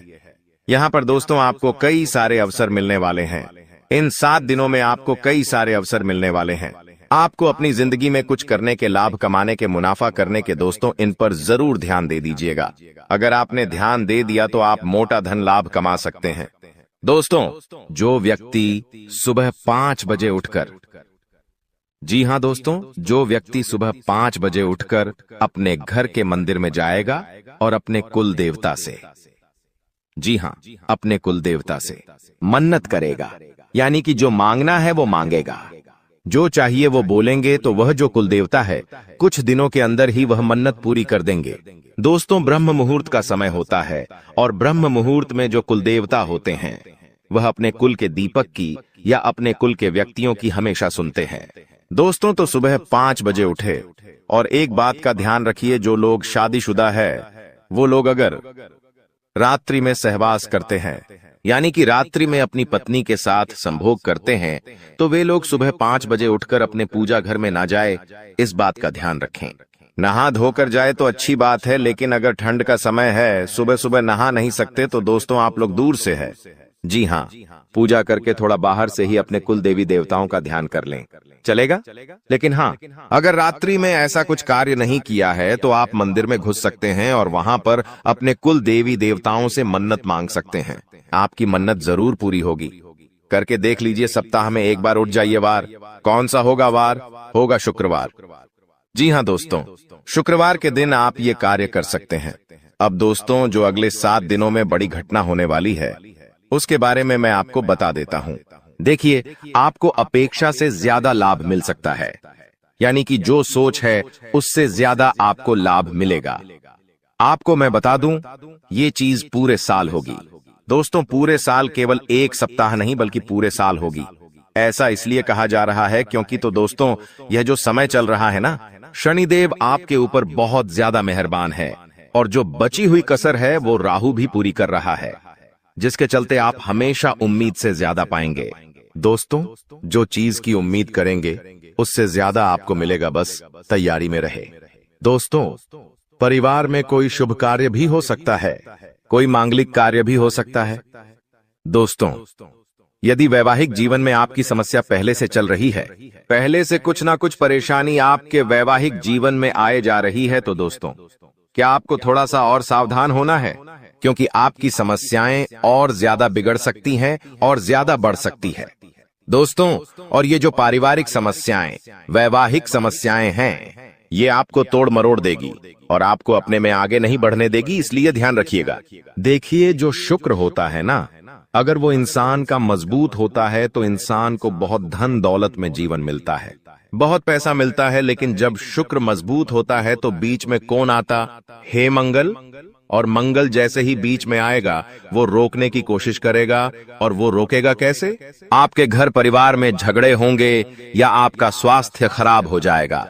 यहाँ पर दोस्तों आपको कई सारे अवसर मिलने वाले हैं। इन 7 दिनों में आपको कई सारे अवसर मिलने वाले हैं। आपको अपनी जिंदगी में कुछ करने के, लाभ कमाने के, मुनाफा करने के दोस्तों, इन पर जरूर ध्यान दे दीजिएगा। अगर आपने ध्यान दे दिया तो आप मोटा धन लाभ कमा सकते हैं। दोस्तों, जो व्यक्ति सुबह 5 बजे उठकर, जी हाँ दोस्तों, जो व्यक्ति सुबह 5 बजे उठकर अपने घर के मंदिर में जाएगा और अपने कुल देवता से, जी हाँ, अपने कुल देवता से मन्नत करेगा, यानी कि जो मांगना है वो मांगेगा, जो चाहिए वो बोलेंगे, तो वह जो कुल देवता है कुछ दिनों के अंदर ही वह मन्नत पूरी कर देंगे। दोस्तों, ब्रह्म मुहूर्त का समय होता है और ब्रह्म मुहूर्त में जो कुल देवता होते हैं वह अपने कुल के दीपक की या अपने कुल के व्यक्तियों की हमेशा सुनते हैं। दोस्तों, तो सुबह 5 बजे उठे। और एक बात का ध्यान रखिए, जो लोग शादीशुदा है वो लोग अगर रात्रि में सहवास करते हैं, यानी कि रात्रि में अपनी पत्नी के साथ संभोग करते हैं, तो वे लोग सुबह 5 बजे उठकर अपने पूजा घर में ना जाए। इस बात का ध्यान रखें। नहा धोकर जाए तो अच्छी बात है, लेकिन अगर ठंड का समय है, सुबह सुबह नहा नहीं सकते, तो दोस्तों आप लोग दूर से है, जी हाँ, पूजा करके थोड़ा बाहर से ही अपने कुल देवी देवताओं का ध्यान कर लें, चलेगा। लेकिन हाँ, अगर रात्रि में ऐसा कुछ कार्य नहीं किया है तो आप मंदिर में घुस सकते हैं और वहां पर अपने कुल देवी देवताओं से मन्नत मांग सकते हैं। आपकी मन्नत जरूर पूरी होगी। करके देख लीजिए। सप्ताह में एक बार उठ जाइए। वार कौन सा होगा? वार होगा शुक्रवार। जी हाँ दोस्तों, शुक्रवार के दिन आप ये कार्य कर सकते हैं। अब दोस्तों, जो अगले 7 दिनों में बड़ी घटना होने वाली है उसके बारे में मैं आपको बता देता हूं। देखिए, आपको अपेक्षा से ज्यादा लाभ मिल सकता है, यानी कि जो सोच है उससे ज्यादा आपको लाभ मिलेगा। आपको मैं बता दूं, ये चीज पूरे साल होगी। दोस्तों, पूरे साल, केवल एक सप्ताह नहीं बल्कि पूरे साल होगी। ऐसा इसलिए कहा जा रहा है क्योंकि तो दोस्तों, यह जो समय चल रहा है ना, शनिदेव आपके ऊपर बहुत ज्यादा मेहरबान है और जो बची हुई कसर है वो राहु भी पूरी कर रहा है, जिसके चलते आप हमेशा उम्मीद से ज्यादा पाएंगे। दोस्तों, जो चीज की उम्मीद करेंगे उससे ज्यादा आपको मिलेगा, बस तैयारी में रहे। दोस्तों, परिवार में कोई शुभ कार्य भी हो सकता है, कोई मांगलिक कार्य भी हो सकता है। दोस्तों, यदि वैवाहिक जीवन में आपकी समस्या पहले से चल रही है, पहले से कुछ ना कुछ परेशानी आपके वैवाहिक जीवन में आए जा रही है, तो दोस्तों क्या आपको थोड़ा सा और सावधान होना है, क्योंकि आपकी समस्याएं और ज्यादा बिगड़ सकती हैं और ज्यादा बढ़ सकती है। दोस्तों, और ये जो पारिवारिक समस्याएं, वैवाहिक समस्याएं हैं, ये आपको तोड़ मरोड़ देगी और आपको अपने में आगे नहीं बढ़ने देगी। इसलिए ध्यान रखिएगा। देखिए, जो शुक्र होता है ना, अगर वो इंसान का मजबूत होता है तो इंसान को बहुत धन दौलत में जीवन मिलता है, बहुत पैसा मिलता है। लेकिन जब शुक्र मजबूत होता है तो बीच में कौन आता? हे मंगल। और मंगल जैसे ही बीच में आएगा वो रोकने की कोशिश करेगा। और वो रोकेगा कैसे? आपके घर परिवार में झगड़े होंगे या आपका स्वास्थ्य खराब हो जाएगा।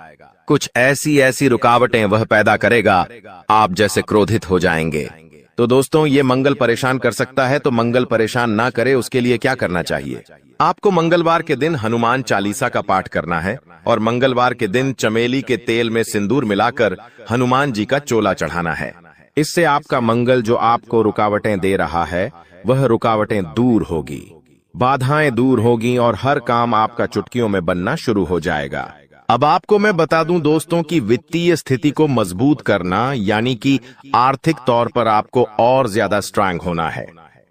कुछ ऐसी ऐसी रुकावटें वह पैदा करेगा, आप जैसे क्रोधित हो जाएंगे। तो दोस्तों, ये मंगल परेशान कर सकता है, तो मंगल परेशान ना करे उसके लिए क्या करना चाहिए? आपको मंगलवार के दिन हनुमान चालीसा का पाठ करना है और मंगलवार के दिन चमेली के तेल में सिंदूर मिलाकर हनुमान जी का चोला चढ़ाना है। इससे आपका मंगल जो आपको रुकावटें दे रहा है वह रुकावटें दूर होगी, बाधाएं दूर होगी और हर काम आपका चुटकियों में बनना शुरू हो जाएगा। अब आपको मैं बता दूं दोस्तों कि वित्तीय स्थिति को मजबूत करना यानी कि आर्थिक तौर पर आपको और ज्यादा स्ट्रांग होना है।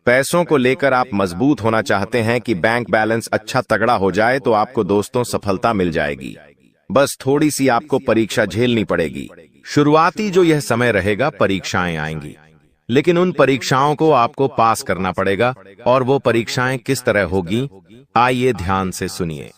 पैसों को लेकर आप मजबूत होना चाहते हैं कि बैंक बैलेंस अच्छा तगड़ा हो जाए, तो आपको दोस्तों सफलता मिल जाएगी। बस थोड़ी सी आपको परीक्षा झेलनी पड़ेगी। शुरुआती जो यह समय रहेगा परीक्षाएं आएंगी, लेकिन उन परीक्षाओं को आपको पास करना पड़ेगा। और वो परीक्षाएं किस तरह होगी, आइए ध्यान से सुनिए।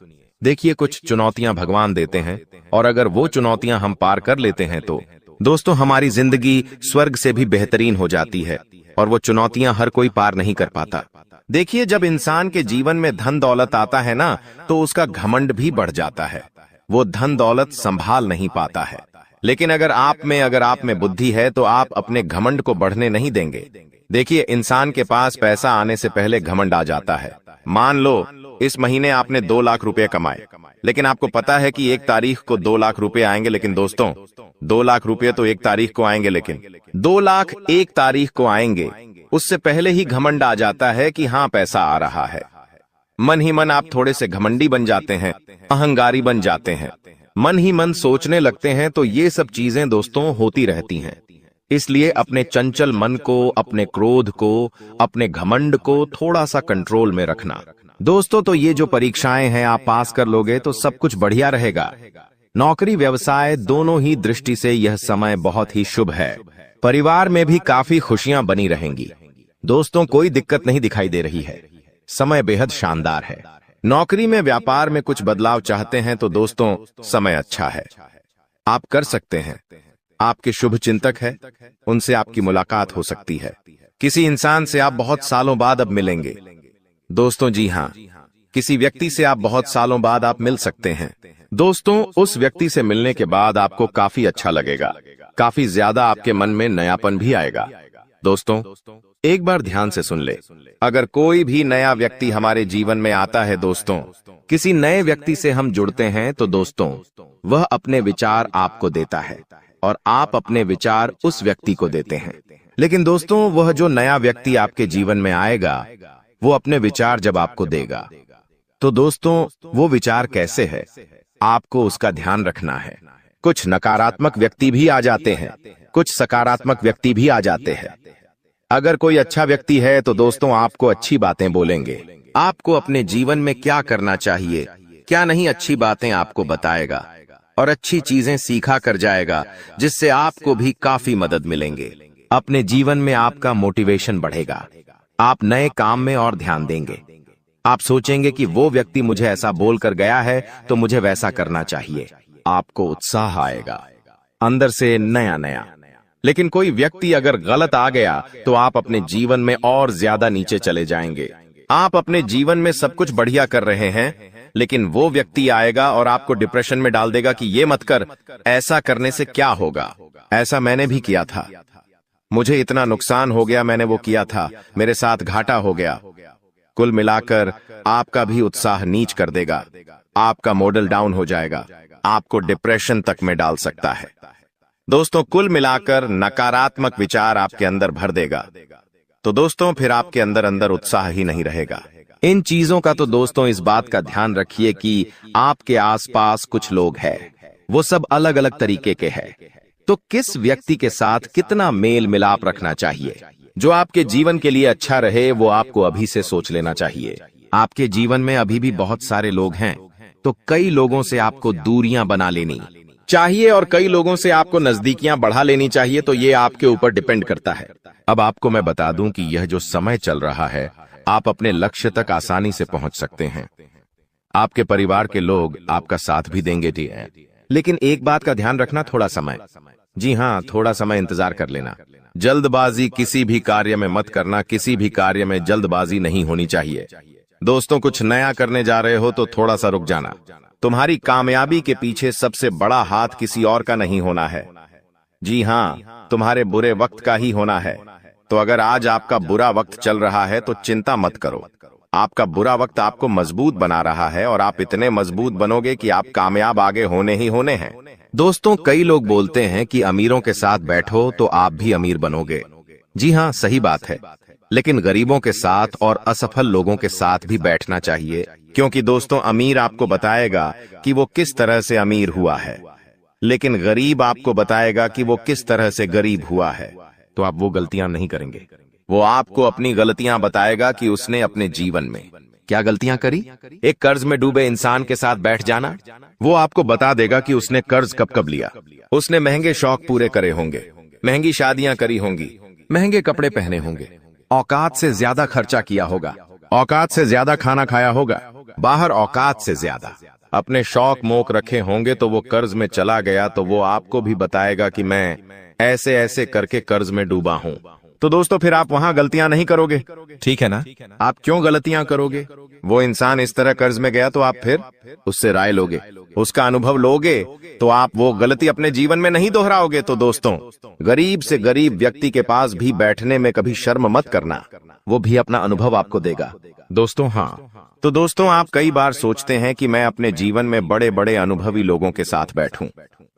देखिए, कुछ चुनौतियां भगवान देते हैं और अगर वो चुनौतियां हम पार कर लेते हैं तो दोस्तों हमारी जिंदगी स्वर्ग से भी बेहतरीन हो जाती है। और वो चुनौतियां हर कोई पार नहीं कर पाता। देखिए, जब इंसान के जीवन में धन दौलत आता है ना, तो उसका घमंड भी बढ़ जाता है। वो धन दौलत संभाल नहीं पाता है। लेकिन अगर आप में बुद्धि है तो आप अपने घमंड को बढ़ने नहीं देंगे। देखिए, इंसान के पास पैसा आने से पहले घमंड आ जाता है। मान लो इस महीने आपने 2 लाख रुपए कमाए, लेकिन आपको पता है कि 1 तारीख को 2 लाख रुपए आएंगे। लेकिन दोस्तों, 2 लाख रुपए तो 1 तारीख को आएंगे, लेकिन 2 लाख 1 तारीख को आएंगे, उससे पहले ही घमंड आ जाता है कि हाँ पैसा आ रहा है। मन ही मन आप थोड़े से घमंडी बन जाते हैं, अहंकारी बन जाते हैं, मन ही मन सोचने लगते हैं। तो ये सब चीजें दोस्तों होती रहती हैं। इसलिए अपने चंचल मन को, अपने क्रोध को, अपने घमंड को थोड़ा सा कंट्रोल में रखना। दोस्तों, तो ये जो परीक्षाएं हैं आप पास कर लोगे तो सब कुछ बढ़िया रहेगा। नौकरी व्यवसाय दोनों ही दृष्टि से यह समय बहुत ही शुभ है। परिवार में भी काफी खुशियां बनी रहेंगी। दोस्तों, कोई दिक्कत नहीं दिखाई दे रही है, समय बेहद शानदार है। नौकरी में, व्यापार में कुछ बदलाव चाहते हैं तो दोस्तों समय अच्छा है, आप कर सकते हैं। आपके शुभ चिंतक है, उनसे आपकी मुलाकात हो सकती है। किसी इंसान से आप बहुत सालों बाद अब मिलेंगे। दोस्तों जी हाँ, किसी व्यक्ति से आप बहुत सालों बाद आप मिल सकते हैं। दोस्तों, उस व्यक्ति से मिलने के बाद आपको काफी अच्छा लगेगा, काफी ज्यादा आपके मन में नयापन भी आएगा। दोस्तों, एक बार ध्यान से सुन ले, अगर कोई भी नया व्यक्ति हमारे जीवन में आता है दोस्तों, किसी नए व्यक्ति से हम जुड़ते हैं तो दोस्तों वह अपने विचार आपको देता है और आप अपने विचार उस व्यक्ति को देते हैं। लेकिन दोस्तों, वह जो नया व्यक्ति आपके जीवन में आएगा वो अपने विचार जब आपको देगा तो दोस्तों वो विचार कैसे है, आपको उसका ध्यान रखना है। कुछ नकारात्मक व्यक्ति भी आ जाते हैं, कुछ सकारात्मक व्यक्ति भी आ जाते हैं। अगर कोई अच्छा व्यक्ति है तो दोस्तों आपको अच्छी बातें बोलेंगे, आपको अपने जीवन में क्या करना चाहिए, क्या नहीं, अच्छी बातें आपको बताएगा और अच्छी चीजें सीखा कर जाएगा, जिससे आपको भी काफी मदद मिलेंगे। अपने जीवन में आपका मोटिवेशन बढ़ेगा, आप नए काम में और ध्यान देंगे। आप सोचेंगे कि वो व्यक्ति मुझे ऐसा बोलकर गया है तो मुझे वैसा करना चाहिए। आपको उत्साह आएगा अंदर से नया नया। लेकिन कोई व्यक्ति अगर गलत आ गया तो आप अपने जीवन में और ज्यादा नीचे चले जाएंगे। आप अपने जीवन में सब कुछ बढ़िया कर रहे हैं, लेकिन वो व्यक्ति आएगा और आपको डिप्रेशन में डाल देगा कि ये मत कर, ऐसा करने से क्या होगा। ऐसा मैंने भी किया था, मुझे इतना नुकसान हो गया, मैंने वो किया था, मेरे साथ घाटा हो गया। कुल मिलाकर आपका भी उत्साह नीच कर देगा, आपका मॉडल डाउन हो जाएगा, आपको डिप्रेशन तक में डाल सकता है। दोस्तों, कुल मिलाकर नकारात्मक विचार आपके अंदर भर देगा तो दोस्तों फिर आपके अंदर अंदर उत्साह ही नहीं रहेगा। इन चीजों का तो दोस्तों इस बात का ध्यान रखिए कि आपके आसपास कुछ लोग हैं, वो सब अलग अलग तरीके के हैं, तो किस व्यक्ति के साथ कितना मेल मिलाप रखना चाहिए जो आपके जीवन के लिए अच्छा रहे, वो आपको अभी से सोच लेना चाहिए। आपके जीवन में अभी भी बहुत सारे लोग हैं, तो कई लोगों से आपको दूरियां बना लेनी चाहिए और कई लोगों से आपको नजदीकियां बढ़ा लेनी चाहिए। तो ये आपके ऊपर डिपेंड करता है। अब आपको मैं बता दूं कि यह जो समय चल रहा है आप अपने लक्ष्य तक आसानी से पहुंच सकते हैं। आपके परिवार के लोग आपका साथ भी देंगे जी, लेकिन एक बात का ध्यान रखना, थोड़ा समय, जी हाँ, थोड़ा समय इंतजार कर लेना। जल्दबाजी किसी भी कार्य में मत करना, किसी भी कार्य में जल्दबाजी नहीं होनी चाहिए। दोस्तों, कुछ नया करने जा रहे हो तो थोड़ा सा रुक जाना। तुम्हारी कामयाबी के पीछे सबसे बड़ा हाथ किसी और का नहीं होना है, जी हाँ, तुम्हारे बुरे वक्त का ही होना है। तो अगर आज आपका बुरा वक्त चल रहा है तो चिंता मत करो। आपका बुरा वक्त आपको मजबूत बना रहा है और आप इतने मजबूत बनोगे कि आप कामयाब आगे होने ही होने हैं। दोस्तों, कई लोग बोलते हैं कि अमीरों के साथ बैठो तो आप भी अमीर बनोगे। जी हाँ, सही बात है, लेकिन गरीबों के साथ और असफल लोगों के साथ भी बैठना चाहिए, क्योंकि दोस्तों, अमीर आपको बताएगा कि वो किस तरह से अमीर हुआ है, लेकिन गरीब आपको बताएगा कि वो किस तरह से गरीब हुआ है। तो आप वो गलतियां नहीं करेंगे। वो आपको अपनी गलतियां बताएगा कि उसने अपने जीवन में क्या गलतियां करी। एक कर्ज में डूबे इंसान के साथ बैठ जाना, वो आपको बता देगा कि उसने कर्ज कब कब लिया। उसने महंगे शौक पूरे करे होंगे, महंगी शादियां करी होंगी, महंगे कपड़े पहने होंगे, औकात से ज्यादा खर्चा किया होगा, औकात से ज्यादा खाना खाया होगा, बाहर औकात से ज्यादा अपने शौक मोक रखे होंगे। तो वो कर्ज में चला गया तो वो आपको भी बताएगा कि मैं ऐसे ऐसे करके कर्ज में डूबा हूं। तो दोस्तों, फिर आप वहां गलतियां नहीं करोगे, ठीक है ना? आप क्यों गलतियां करोगे? वो इंसान इस तरह कर्ज में गया तो आप फिर उससे राय लोगे, उसका अनुभव लोगे, तो आप वो गलती अपने जीवन में नहीं दोहराओगे। तो दोस्तों, गरीब से गरीब व्यक्ति के पास भी बैठने में कभी शर्म मत करना, वो भी अपना अनुभव आपको देगा। दोस्तों, हाँ, तो दोस्तों, आप कई बार सोचते हैं कि मैं अपने जीवन में बड़े बड़े अनुभवी लोगों के साथ बैठूं।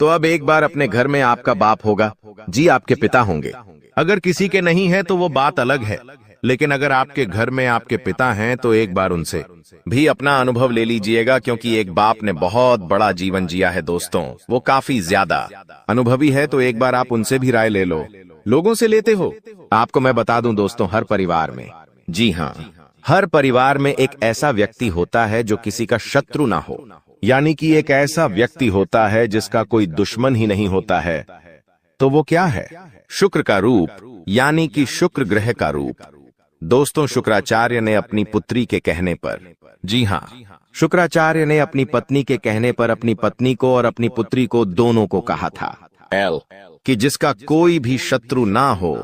तो अब एक बार अपने घर में आपका बाप होगा, जी, आपके पिता होंगे। अगर किसी के नहीं है तो वो बात अलग है, लेकिन अगर आपके घर में आपके पिता हैं तो एक बार उनसे भी अपना अनुभव ले लीजिएगा, क्योंकि एक बाप ने बहुत बड़ा जीवन जिया है दोस्तों, वो काफी ज्यादा अनुभवी है। तो एक बार आप उनसे भी राय ले लो। लोगों से लेते हो? आपको मैं बता दूं दोस्तों, हर परिवार में, जी हाँ, हर परिवार में एक ऐसा व्यक्ति होता है जो किसी का शत्रु ना हो, यानी कि एक ऐसा व्यक्ति होता है जिसका कोई दुश्मन ही नहीं होता है। तो वो क्या है? शुक्र का रूप, यानी कि शुक्र ग्रह का रूप। दोस्तों, शुक्राचार्य ने अपनी पुत्री के कहने पर, जी हाँ, शुक्राचार्य ने अपनी पत्नी के कहने पर अपनी पत्नी को और अपनी पुत्री को दोनों को कहा था कि जिसका कोई भी शत्रु ना हो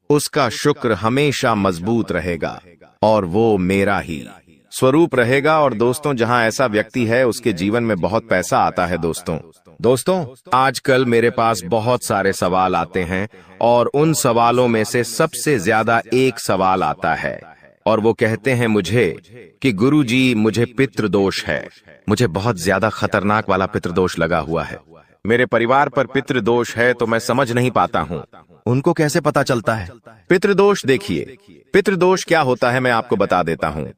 उसका शुक्र हमेशा मजबूत रहेगा और वो मेरा ही स्वरूप रहेगा। और दोस्तों, जहां ऐसा व्यक्ति है उसके जीवन में बहुत पैसा आता है। दोस्तों, आजकल मेरे पास बहुत सारे सवाल आते हैं और उन सवालों में से सबसे ज्यादा एक सवाल आता है और वो कहते हैं मुझे कि गुरुजी, मुझे पितृदोष है, मुझे बहुत ज्यादा खतरनाक वाला पितृदोष लगा हुआ है, मेरे परिवार पर पितृदोष है, तो मैं समझ नहीं पाता हूँ। उनको कैसे पता चलता है पितृदोष? देखिए, पितृदोष क्या होता है मैं आपको बता देता हूँ।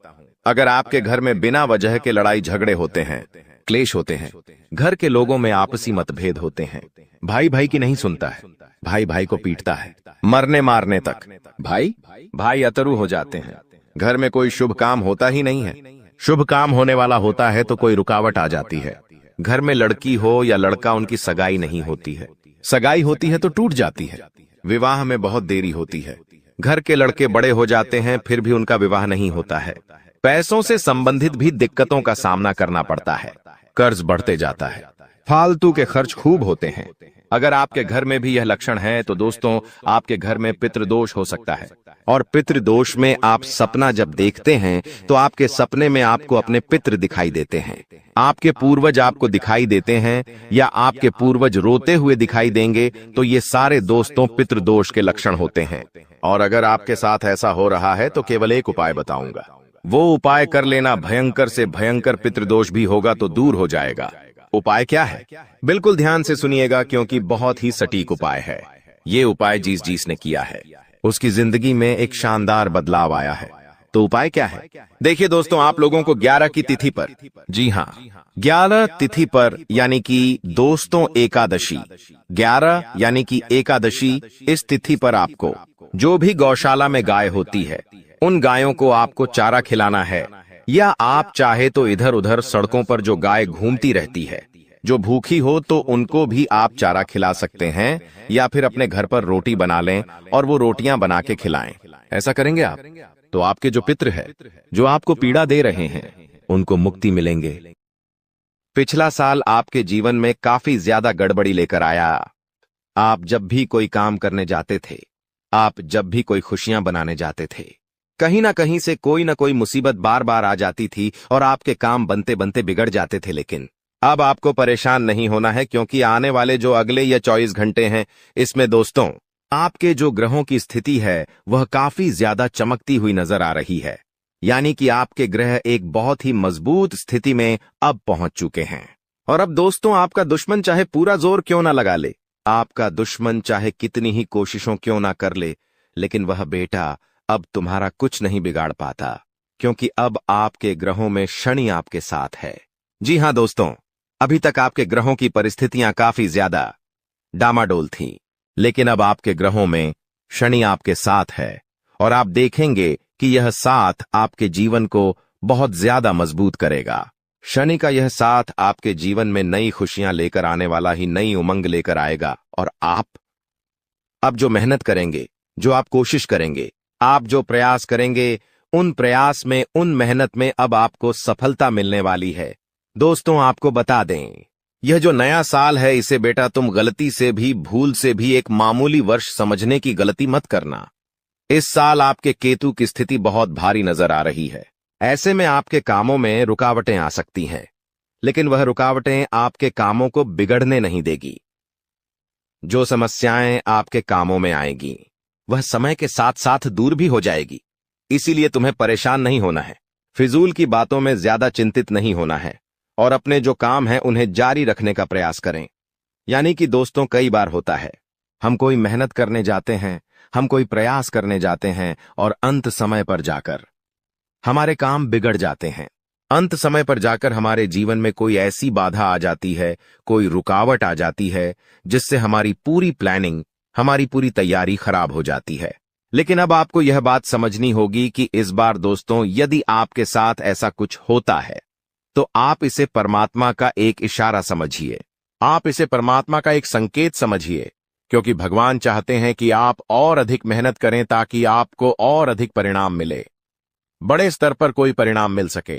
अगर आपके घर में बिना वजह के लड़ाई झगड़े होते हैं, क्लेश होते हैं, घर के लोगों में आपसी मतभेद होते हैं, भाई भाई की नहीं सुनता है, भाई भाई को पीटता है, मरने मारने तक भाई भाई अतरू हो जाते हैं, घर में कोई शुभ काम होता ही नहीं है, शुभ काम होने वाला होता है तो कोई रुकावट आ जाती है, घर में लड़की हो या लड़का, उनकी सगाई नहीं होती है, सगाई होती है तो टूट जाती है, विवाह में बहुत देरी होती है, घर के लड़के बड़े हो जाते हैं फिर भी उनका विवाह नहीं होता है, पैसों से संबंधित भी दिक्कतों का सामना करना पड़ता है, कर्ज बढ़ते जाता है, फालतू के खर्च खूब होते हैं। अगर आपके घर में भी यह लक्षण है तो दोस्तों, आपके घर में पितृदोष हो सकता है। और पितृदोष में आप सपना जब देखते हैं तो आपके सपने में आपको अपने पितृ दिखाई देते हैं, आपके पूर्वज आपको दिखाई देते हैं या आपके पूर्वज रोते हुए दिखाई देंगे, तो ये सारे दोस्तों पितृदोष के लक्षण होते हैं। और अगर आपके साथ ऐसा हो रहा है तो केवल एक उपाय बताऊंगा, वो उपाय कर लेना, भयंकर से भयंकर पितृदोष भी होगा तो दूर हो जाएगा। उपाय क्या है? बिल्कुल ध्यान से सुनिएगा, क्योंकि बहुत ही सटीक उपाय है। ये उपाय जिस ने किया है उसकी जिंदगी में एक शानदार बदलाव आया है। तो उपाय क्या है? देखिए दोस्तों, आप लोगों को 11 की तिथि पर, जी हाँ, 11 तिथि पर, यानी कि दोस्तों एकादशी, 11 यानी कि एकादशी, इस तिथि पर आपको जो भी गौशाला में गाय होती है उन गायों को आपको चारा खिलाना है, या आप चाहे तो इधर उधर सड़कों पर जो गाय घूमती रहती है, जो भूखी हो तो उनको भी आप चारा खिला सकते हैं, या फिर अपने घर पर रोटी बना लें और वो रोटियां बना के खिलाएं। ऐसा करेंगे आप? तो आपके जो पितृ है, जो आपको पीड़ा दे रहे हैं, उनको मुक्ति मिलेंगे। पिछला साल आपके जीवन में काफी ज्यादा गड़बड़ी लेकर आया। आप जब भी कोई काम करने जाते थे, आप जब भी कोई खुशियां बनाने जाते थे, कहीं ना कहीं से कोई ना कोई मुसीबत बार बार आ जाती थी और आपके काम बनते बनते बिगड़ जाते थे। लेकिन अब आपको परेशान नहीं होना है, क्योंकि आने वाले जो अगले या 24 घंटे हैं, इसमें दोस्तों आपके जो ग्रहों की स्थिति है वह काफी ज्यादा चमकती हुई नजर आ रही है। यानी कि आपके ग्रह एक बहुत ही मजबूत स्थिति में अब पहुंच चुके हैं। और अब दोस्तों आपका दुश्मन चाहे पूरा जोर क्यों ना लगा ले, आपका दुश्मन चाहे कितनी ही कोशिशों क्यों ना कर ले, लेकिन वह बेटा अब तुम्हारा कुछ नहीं बिगाड़ पाता, क्योंकि अब आपके ग्रहों में शनि आपके साथ है। जी हां दोस्तों, अभी तक आपके ग्रहों की परिस्थितियां काफी ज्यादा डामाडोल थीं, लेकिन अब आपके ग्रहों में शनि आपके साथ है और आप देखेंगे कि यह साथ आपके जीवन को बहुत ज्यादा मजबूत करेगा। शनि का यह साथ आपके जीवन में नई खुशियां लेकर आने वाला ही नई उमंग लेकर आएगा। और आप अब जो मेहनत करेंगे, जो आप कोशिश करेंगे, आप जो प्रयास करेंगे, उन प्रयास में, उन मेहनत में अब आपको सफलता मिलने वाली है। दोस्तों आपको बता दें, यह जो नया साल है, इसे बेटा तुम गलती से भी, भूल से भी एक मामूली वर्ष समझने की गलती मत करना। इस साल आपके केतु की स्थिति बहुत भारी नजर आ रही है। ऐसे में आपके कामों में रुकावटें आ सकती हैं, लेकिन वह रुकावटें आपके कामों को बिगड़ने नहीं देगी। जो समस्याएं आपके कामों में आएगी वह समय के साथ साथ दूर भी हो जाएगी। इसीलिए तुम्हें परेशान नहीं होना है, फिजूल की बातों में ज्यादा चिंतित नहीं होना है और अपने जो काम हैं उन्हें जारी रखने का प्रयास करें। यानी कि दोस्तों कई बार होता है, हम कोई मेहनत करने जाते हैं, हम कोई प्रयास करने जाते हैं और अंत समय पर जाकर हमारे काम बिगड़ जाते हैं। अंत समय पर जाकर हमारे जीवन में कोई ऐसी बाधा आ जाती है, कोई रुकावट आ जाती है, जिससे हमारी पूरी प्लानिंग, हमारी पूरी तैयारी खराब हो जाती है। लेकिन अब आपको यह बात समझनी होगी कि इस बार दोस्तों यदि आपके साथ ऐसा कुछ होता है तो आप इसे परमात्मा का एक इशारा समझिए, आप इसे परमात्मा का एक संकेत समझिए, क्योंकि भगवान चाहते हैं कि आप और अधिक मेहनत करें ताकि आपको और अधिक परिणाम मिले, बड़े स्तर पर कोई परिणाम मिल सके।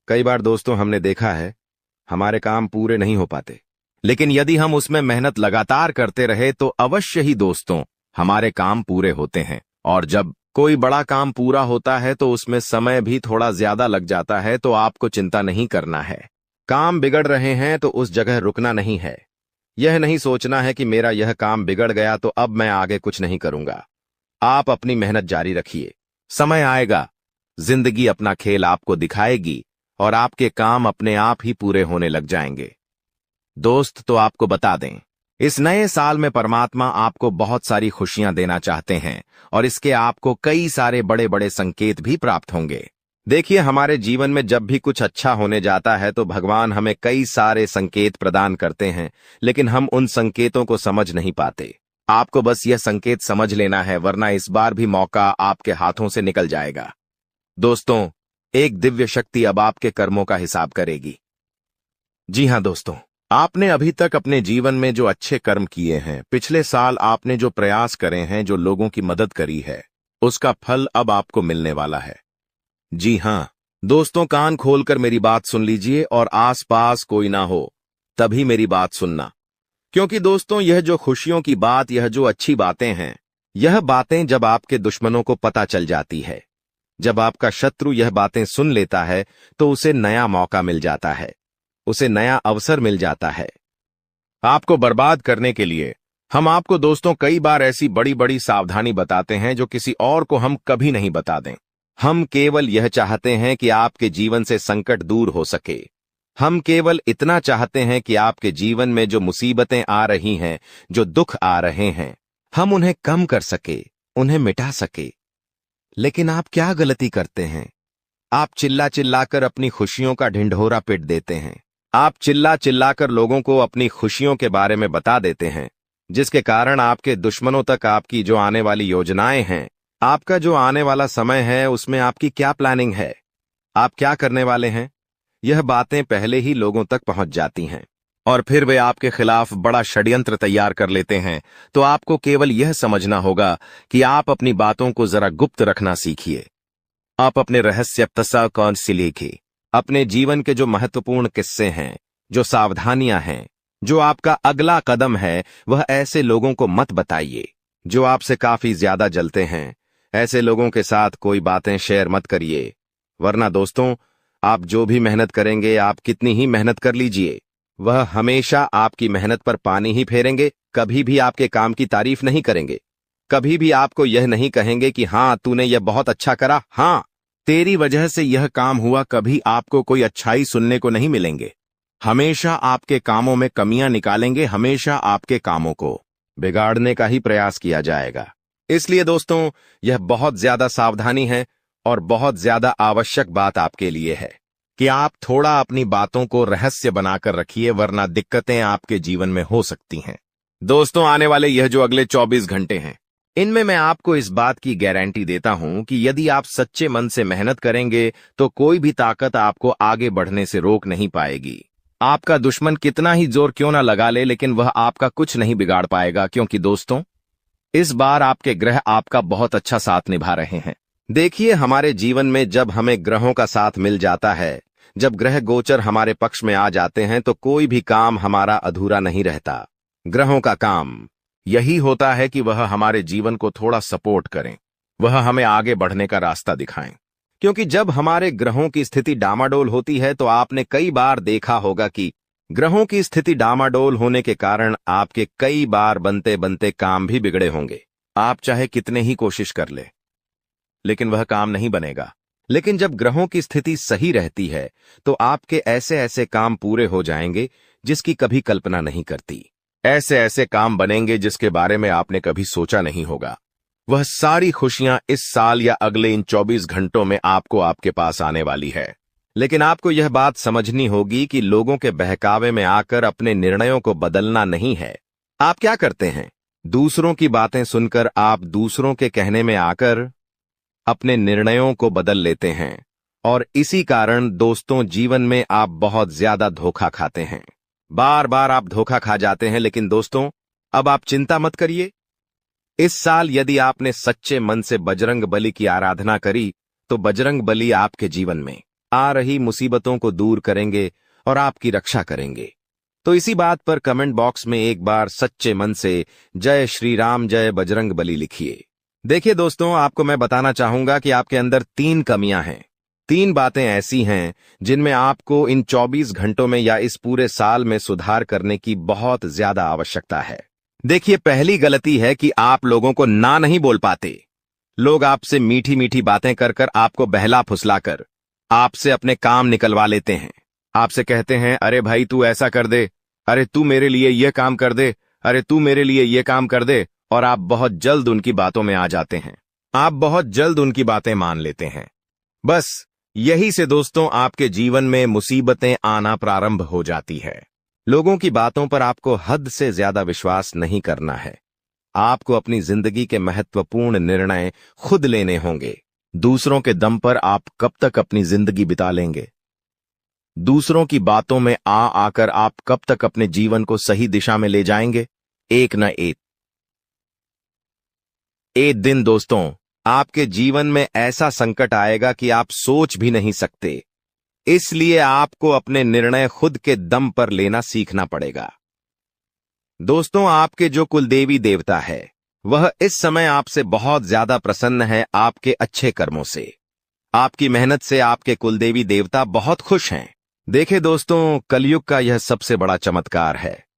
कई बार दोस्तों हमने देखा है हमारे काम पूरे नहीं हो पाते, लेकिन यदि हम उसमें मेहनत लगातार करते रहे तो अवश्य ही दोस्तों हमारे काम पूरे होते हैं। और जब कोई बड़ा काम पूरा होता है तो उसमें समय भी थोड़ा ज्यादा लग जाता है, तो आपको चिंता नहीं करना है। काम बिगड़ रहे हैं तो उस जगह रुकना नहीं है। यह नहीं सोचना है कि मेरा यह काम बिगड़ गया तो अब मैं आगे कुछ नहीं करूंगा। आप अपनी मेहनत जारी रखिए, समय आएगा, जिंदगी अपना खेल आपको दिखाएगी और आपके काम अपने आप ही पूरे होने लग जाएंगे। दोस्त तो आपको बता दें, इस नए साल में परमात्मा आपको बहुत सारी खुशियां देना चाहते हैं और इसके आपको कई सारे बड़े बड़े संकेत भी प्राप्त होंगे। देखिए, हमारे जीवन में जब भी कुछ अच्छा होने जाता है तो भगवान हमें कई सारे संकेत प्रदान करते हैं, लेकिन हम उन संकेतों को समझ नहीं पाते। आपको बस यह संकेत समझ लेना है, वरना इस बार भी मौका आपके हाथों से निकल जाएगा। दोस्तों, एक दिव्य शक्ति अब आपके कर्मों का हिसाब करेगी। जी हां दोस्तों, आपने अभी तक अपने जीवन में जो अच्छे कर्म किए हैं, पिछले साल आपने जो प्रयास करे हैं, जो लोगों की मदद करी है, उसका फल अब आपको मिलने वाला है। जी हां दोस्तों, कान खोलकर मेरी बात सुन लीजिए और आसपास कोई ना हो तभी मेरी बात सुनना, क्योंकि दोस्तों यह जो खुशियों की बात, यह जो अच्छी बातें हैं, यह बातें जब आपके दुश्मनों को पता चल जाती है, जब आपका शत्रु यह बातें सुन लेता है तो उसे नया मौका मिल जाता है, उसे नया अवसर मिल जाता है आपको बर्बाद करने के लिए। हम आपको दोस्तों कई बार ऐसी बड़ी बड़ी सावधानी बताते हैं जो किसी और को हम कभी नहीं बता दें। हम केवल यह चाहते हैं कि आपके जीवन से संकट दूर हो सके। हम केवल इतना चाहते हैं कि आपके जीवन में जो मुसीबतें आ रही हैं, जो दुख आ रहे हैं, हम उन्हें कम कर सके, उन्हें मिटा सके। लेकिन आप क्या गलती करते हैं? आप चिल्ला चिल्लाकर अपनी खुशियों का ढिंढोरा पीट देते हैं। आप चिल्ला चिल्लाकर लोगों को अपनी खुशियों के बारे में बता देते हैं, जिसके कारण आपके दुश्मनों तक आपकी जो आने वाली योजनाएं हैं, आपका जो आने वाला समय है, उसमें आपकी क्या प्लानिंग है, आप क्या करने वाले हैं, यह बातें पहले ही लोगों तक पहुंच जाती हैं और फिर वे आपके खिलाफ बड़ा षड्यंत्र तैयार कर लेते हैं। तो आपको केवल यह समझना होगा कि आप अपनी बातों को जरा गुप्त रखना सीखिए। आप अपने रहस्य तसा कौन सी लिखी? अपने जीवन के जो महत्वपूर्ण किस्से हैं, जो सावधानियां हैं, जो आपका अगला कदम है, वह ऐसे लोगों को मत बताइए जो आपसे काफी ज्यादा जलते हैं। ऐसे लोगों के साथ कोई बातें शेयर मत करिए, वरना दोस्तों, आप जो भी मेहनत करेंगे, आप कितनी ही मेहनत कर लीजिए, वह हमेशा आपकी मेहनत पर पानी ही फेरेंगे। कभी भी आपके काम की तारीफ नहीं करेंगे, कभी भी आपको यह नहीं कहेंगे कि हाँ तूने यह बहुत अच्छा करा, हाँ तेरी वजह से यह काम हुआ। कभी आपको कोई अच्छाई सुनने को नहीं मिलेंगे। हमेशा आपके कामों में कमियां निकालेंगे, हमेशा आपके कामों को बिगाड़ने का ही प्रयास किया जाएगा। इसलिए दोस्तों, यह बहुत ज्यादा सावधानी है और बहुत ज्यादा आवश्यक बात आपके लिए है कि आप थोड़ा अपनी बातों को रहस्य बनाकर रखिए, वरना दिक्कतें आपके जीवन में हो सकती हैं। दोस्तों, आने वाले यह जो अगले 24 घंटे हैं, इनमें मैं आपको इस बात की गारंटी देता हूं कि यदि आप सच्चे मन से मेहनत करेंगे तो कोई भी ताकत आपको आगे बढ़ने से रोक नहीं पाएगी। आपका दुश्मन कितना ही जोर क्यों ना लगा ले, लेकिन वह आपका कुछ नहीं बिगाड़ पाएगा, क्योंकि दोस्तों, इस बार आपके ग्रह आपका बहुत अच्छा साथ निभा रहे हैं। देखिए, हमारे जीवन में जब हमें ग्रहों का साथ मिल जाता है, जब ग्रह गोचर हमारे पक्ष में आ जाते हैं, तो कोई भी काम हमारा अधूरा नहीं रहता। ग्रहों का काम यही होता है कि वह हमारे जीवन को थोड़ा सपोर्ट करें, वह हमें आगे बढ़ने का रास्ता दिखाएं। क्योंकि जब हमारे ग्रहों की स्थिति डामाडोल होती है, तो आपने कई बार देखा होगा कि ग्रहों की स्थिति डामाडोल होने के कारण आपके कई बार बनते बनते काम भी बिगड़े होंगे। आप चाहे कितने ही कोशिश कर ले, लेकिन वह काम नहीं बनेगा। लेकिन जब ग्रहों की स्थिति सही रहती है, तो आपके ऐसे ऐसे काम पूरे हो जाएंगे जिसकी कभी कल्पना नहीं करती। ऐसे ऐसे काम बनेंगे जिसके बारे में आपने कभी सोचा नहीं होगा। वह सारी खुशियां इस साल या अगले इन 24 घंटों में आपको आपके पास आने वाली है। लेकिन आपको यह बात समझनी होगी कि लोगों के बहकावे में आकर अपने निर्णयों को बदलना नहीं है। आप क्या करते हैं? दूसरों की बातें सुनकर आप दूसरों के कहने में आकर अपने निर्णयों को बदल लेते हैं, और इसी कारण दोस्तों, जीवन में आप बहुत ज्यादा धोखा खाते हैं। बार बार आप धोखा खा जाते हैं। लेकिन दोस्तों, अब आप चिंता मत करिए। इस साल यदि आपने सच्चे मन से बजरंग बली की आराधना करी, तो बजरंग बली आपके जीवन में आ रही मुसीबतों को दूर करेंगे और आपकी रक्षा करेंगे। तो इसी बात पर कमेंट बॉक्स में एक बार सच्चे मन से जय श्री राम, जय बजरंग बली लिखिए। देखिए दोस्तों, आपको मैं बताना चाहूंगा कि आपके अंदर 3 कमियां हैं। 3 बातें ऐसी हैं जिनमें आपको इन 24 घंटों में या इस पूरे साल में सुधार करने की बहुत ज्यादा आवश्यकता है। देखिए, पहली गलती है कि आप लोगों को ना नहीं बोल पाते। लोग आपसे मीठी मीठी बातें कर कर, आपको बहला फुसलाकर आपसे अपने काम निकलवा लेते हैं। आपसे कहते हैं, अरे भाई तू ऐसा कर दे, अरे तू मेरे लिए ये काम कर दे, अरे तू मेरे लिए ये काम कर दे, और आप बहुत जल्द उनकी बातों में आ जाते हैं। आप बहुत जल्द उनकी बातें मान लेते हैं। बस यही से दोस्तों, आपके जीवन में मुसीबतें आना प्रारंभ हो जाती है। लोगों की बातों पर आपको हद से ज्यादा विश्वास नहीं करना है। आपको अपनी जिंदगी के महत्वपूर्ण निर्णय खुद लेने होंगे। दूसरों के दम पर आप कब तक अपनी जिंदगी बिता लेंगे? दूसरों की बातों में आकर आप कब तक अपने जीवन को सही दिशा में ले जाएंगे? एक न एक दिन दोस्तों, आपके जीवन में ऐसा संकट आएगा कि आप सोच भी नहीं सकते। इसलिए आपको अपने निर्णय खुद के दम पर लेना सीखना पड़ेगा। दोस्तों, आपके जो कुलदेवी देवता है, वह इस समय आपसे बहुत ज्यादा प्रसन्न है। आपके अच्छे कर्मों से, आपकी मेहनत से आपके कुलदेवी देवता बहुत खुश हैं। देखे दोस्तों, कलयुग का यह सबसे बड़ा चमत्कार है।